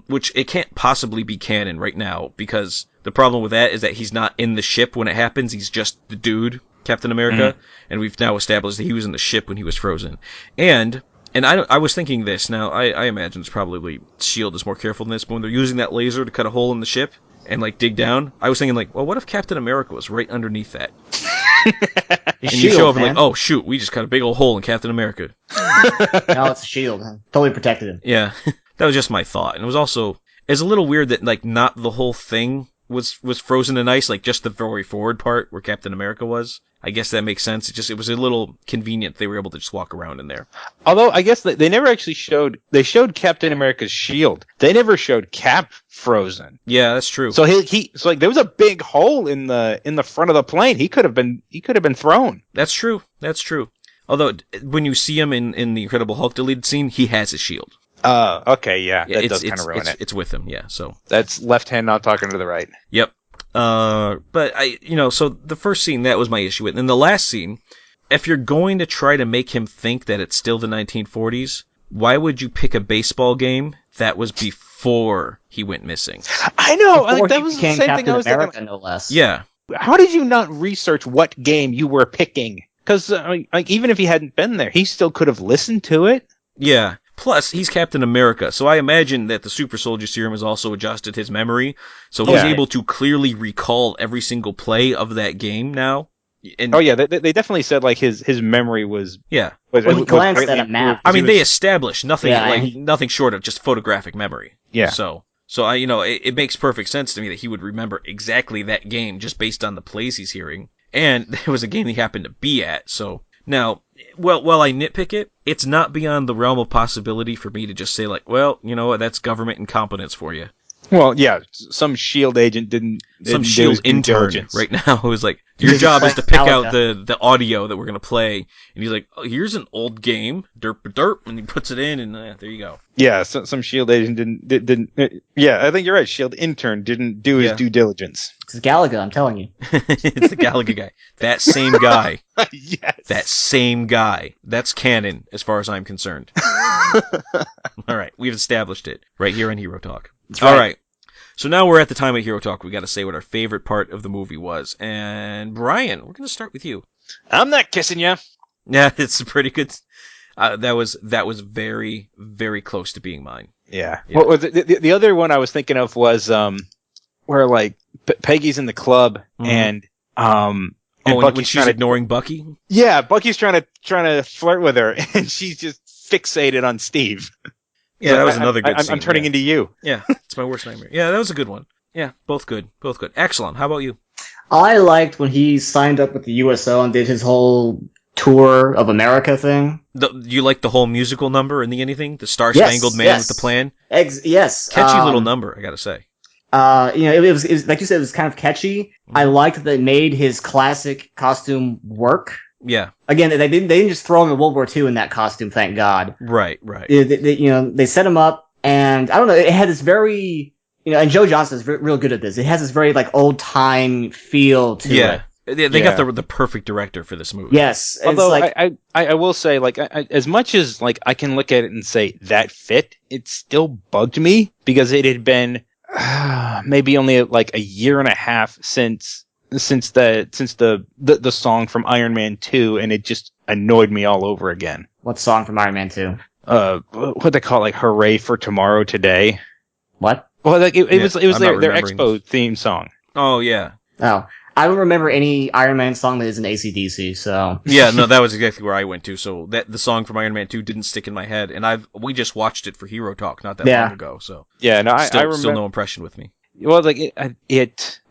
which it can't possibly be canon right now, because the problem with that is that he's not in the ship when it happens. He's just the dude, Captain America. And we've now established that he was in the ship when he was frozen. And I was thinking this. Now, I imagine it's probably S.H.I.E.L.D. is more careful than this, but when they're using that laser to cut a hole in the ship and, like, dig down, I was thinking, like, well, what if Captain America was right underneath that? And you show up and, like, oh, shoot, we just cut a big old hole in Captain America. No, it's a shield. Totally protected him. Yeah, that was just my thought. And it was a little weird that, like, not the whole thing was frozen in ice, like, just the very forward part where Captain America was. I guess that makes sense. It was a little convenient they were able to just walk around in there. Although I guess they never actually showed Captain America's shield. They never showed Cap frozen. Yeah, that's true. So so like there was a big hole in the front of the plane. He could have been thrown. That's true. Although when you see him in the Incredible Hulk deleted scene, he has his shield. Okay, yeah. That does kind of ruin it. It's with him, yeah. So that's left hand not talking to the right. Yep. So the first scene, that was my issue with. And the last scene, if you're going to try to make him think that it's still the 1940s, why would you pick a baseball game that was before he went missing? I know. Before That he was the became same Captain thing I was America, thinking. no less. Yeah. How did you not research what game you were picking? Because even if he hadn't been there, he still could have listened to it. Yeah. Plus, he's Captain America, so I imagine that the super soldier serum has also adjusted his memory, so he's able to clearly recall every single play of that game now. And, they definitely said like his memory was yeah. Well, he glanced at a map. I mean, they established nothing Yeah, nothing short of just photographic memory. Yeah. So it makes perfect sense to me that he would remember exactly that game just based on the plays he's hearing, and it was a game he happened to be at. So now, while I nitpick it, it's not beyond the realm of possibility for me to just say like, well, that's government incompetence for you. Well, yeah, some SHIELD agent didn't Some do SHIELD his due intern diligence. right now who's like, your job is to pick out the audio that we're going to play. And he's like, oh, here's an old game, derp derp, and he puts it in, and there you go. Yeah, some SHIELD agent didn't. Yeah, I think you're right. SHIELD intern didn't do his due diligence. It's Galaga, I'm telling you. It's the Galaga guy. That same guy. Yes. That same guy. That's canon, as far as I'm concerned. All right, we've established it right here on Hero Talk. All right. So now we're at the time of Hero Talk. We got to say what our favorite part of the movie was. And Brian, we're going to start with you. I'm not kissing you. Yeah, it's pretty good. That was very, very close to being mine. Yeah. Well, the other one I was thinking of was where like Peggy's in the club and when she's ignoring Bucky. Yeah, Bucky's trying to flirt with her, and she's just fixated on Steve. Yeah, so that was another good scene. I'm turning into you. Yeah, it's my worst nightmare. Yeah, that was a good one. Yeah, both good. Axalon, how about you? I liked when he signed up with the USO and did his whole tour of America thing. You like the whole musical number and the anything? The Star Spangled Man with the plan? Yes. Catchy little number, I gotta say. It was like you said, it was kind of catchy. I liked that they made his classic costume work. Yeah. Again, they didn't just throw him in World War II in that costume, thank God. Right. They set him up, and I don't know, it had this very, and Joe Johnston's real good at this. It has this very, like, old-time feel to it. They got the perfect director for this movie. Yes. Although, like, I will say, like, as much as, like, I can look at it and say that fit, it still bugged me, because it had been maybe only, like, a year and a half since the song from Iron Man 2, and it just annoyed me all over again. What song from Iron Man 2? What they call it, like Hooray for Tomorrow Today. What? Well, like it was their Expo this theme song. Oh yeah. Oh, I don't remember any Iron Man song that isn't AC/DC. So yeah, no, that was exactly where I went to. So the song from Iron Man 2 didn't stick in my head, and we just watched it for Hero Talk not that long ago. So yeah, no, I remember. Still no impression with me. Well, like I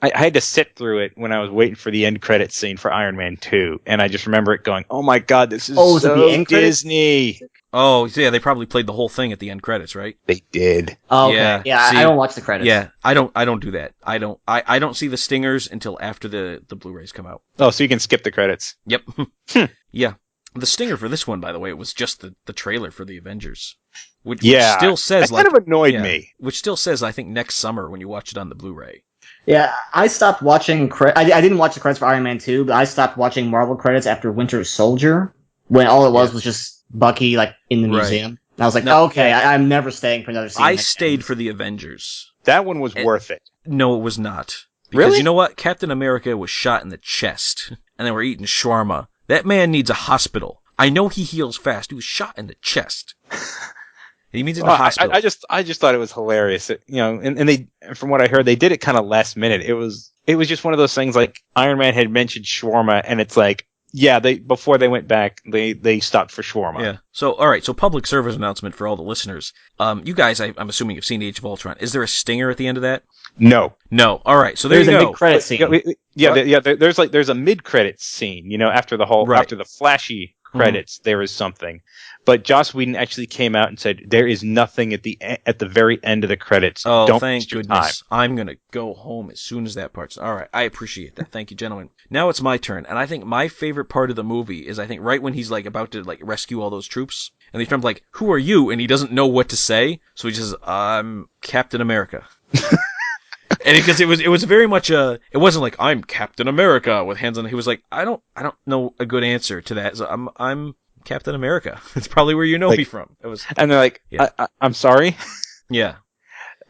had to sit through it when I was waiting for the end credits scene for Iron Man 2, and I just remember it going, "Oh my God, this is so the end Disney." Oh, yeah, they probably played the whole thing at the end credits, right? They did. Oh, okay. Yeah, see, I don't watch the credits. Yeah, I don't do that. I don't see the stingers until after the Blu-rays come out. Oh, so you can skip the credits. Yep. Yeah. The stinger for this one, by the way, was just the trailer for the Avengers. Which still says that kind of annoyed me. Which still says, I think, next summer when you watch it on the Blu-ray. Yeah, I stopped watching. I didn't watch the credits for Iron Man 2, but I stopped watching Marvel credits after Winter Soldier, when all it was just Bucky, like, in the museum. And I was like, okay, I'm never staying for another scene. I stayed for the Avengers. That one was worth it. No, it was not. Because Really? you know what? Captain America was shot in the chest, and they were eating shawarma. That man needs a hospital. I know he heals fast. He was shot in the chest. He means in the hospital. I just thought it was hilarious. And they, from what I heard, they did it kind of last minute. It was just one of those things, like Iron Man had mentioned shawarma, and it's like, yeah, before they went back, they stopped for shawarma. Yeah. So, all right. So, public service announcement for all the listeners. You guys, I'm assuming you've seen Age of Ultron. Is there a stinger at the end of that? No. All right. So there's a mid-credit scene. There's a mid-credit scene. After after the flashy credits, there is something. But Joss Whedon actually came out and said there is nothing at the very end of the credits. Oh, Don't thank waste your goodness! time. I'm gonna go home as soon as that part's. All right, I appreciate that. Thank you, gentlemen. Now it's my turn, and I think my favorite part of the movie is right when he's like about to like rescue all those troops, and the Trump's like, "Who are you?" And he doesn't know what to say, so he says, "I'm Captain America." And because it was very much it wasn't like I'm Captain America with hands on. He was like, I don't know a good answer to that. So I'm Captain America. It's probably where you know me from. It was, and they're like, Yeah. I'm sorry. yeah.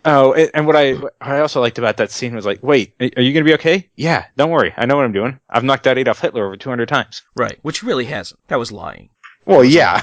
Oh, and what I also liked about that scene was like, wait, are you gonna be okay? Yeah, don't worry, I know what I'm doing. I've knocked out Adolf Hitler over 200 times. Right, which he really hasn't. That was lying. Well, yeah.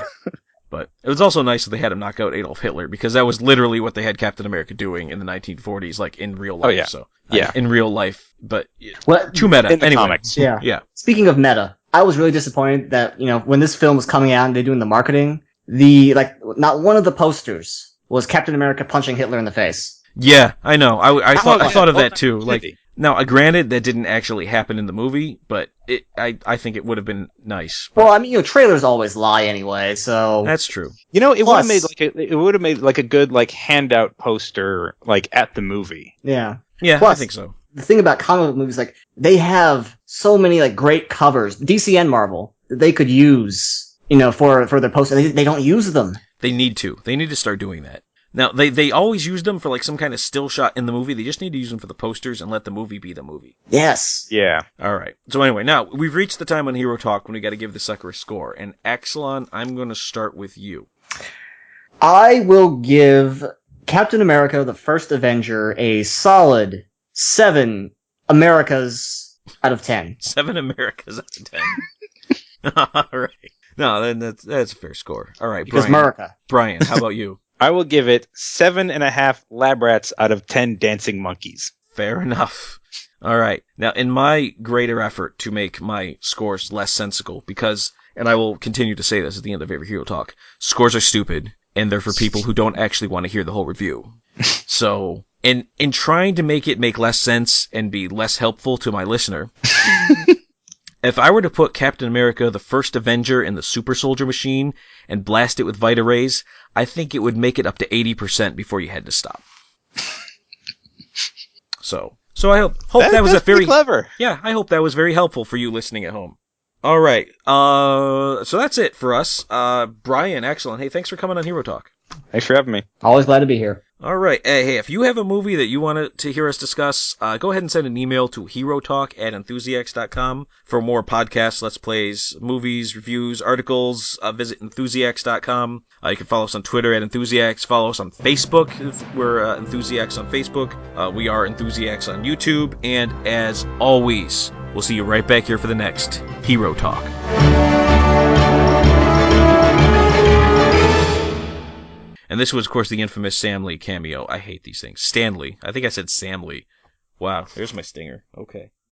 But it was also nice that they had him knock out Adolf Hitler, because that was literally what they had Captain America doing in the 1940s, like in real life. Oh, yeah. So Yeah. in real life, but What? too meta. In the Anyway, comics. Yeah. yeah. Speaking of meta, I was really disappointed that, when this film was coming out and they're doing the marketing, not one of the posters was Captain America punching Hitler in the face. Yeah, I know. I thought of that too. Like, Maybe. now, granted, that didn't actually happen in the movie, but I think it would have been nice. Well, I mean, trailers always lie anyway, so. That's true. It would Plus- have made like a good like handout poster like at the movie. Yeah. Yeah, Plus- I think so. The thing about comic book movies, like, they have so many, like, great covers, DC and Marvel, that they could use, for their posters. They don't use them. They need to. They need to start doing that. Now, they always use them for like some kind of still shot in the movie. They just need to use them for the posters and let the movie be the movie. Yes. Yeah. All right. So anyway, now we've reached the time on Hero Talk when we got to give the sucker a score. And Axalon, I'm going to start with you. I will give Captain America, the First Avenger, a solid 7 Americas out of 10. 7 Americas out of 10. All right. No, then that's a fair score. All right, Because Brian. America. Brian, how about you? I will give it 7.5 lab rats out of 10 dancing monkeys. Fair enough. All right. Now, in my greater effort to make my scores less sensical, because, and I will continue to say this at the end of every Hero Talk, scores are stupid, and they're for people who don't actually want to hear the whole review. So, in trying to make it make less sense and be less helpful to my listener, if I were to put Captain America, the First Avenger, in the Super Soldier Machine and blast it with Vita Rays, I think it would make it up to 80% before you had to stop. So I hope that was a That's very pretty clever. Yeah, I hope that was very helpful for you listening at home. All right, so that's it for us. Brian, excellent. Hey, thanks for coming on Hero Talk. Thanks for having me. Always glad to be here. All right. Hey, if you have a movie that you want to hear us discuss, go ahead and send an email to herotalk@enthusiacs.com for more podcasts, let's plays, movies, reviews, articles. Visit enthusiacs.com. You can follow us on Twitter at Enthusiacs. Follow us on Facebook. We're Enthusiacs on Facebook. We are Enthusiacs on YouTube. And as always, we'll see you right back here for the next Hero Talk. And this was, of course, the infamous Sam Lee cameo. I hate these things. Stanley. I think I said Sam Lee. Wow, there's my stinger. Okay.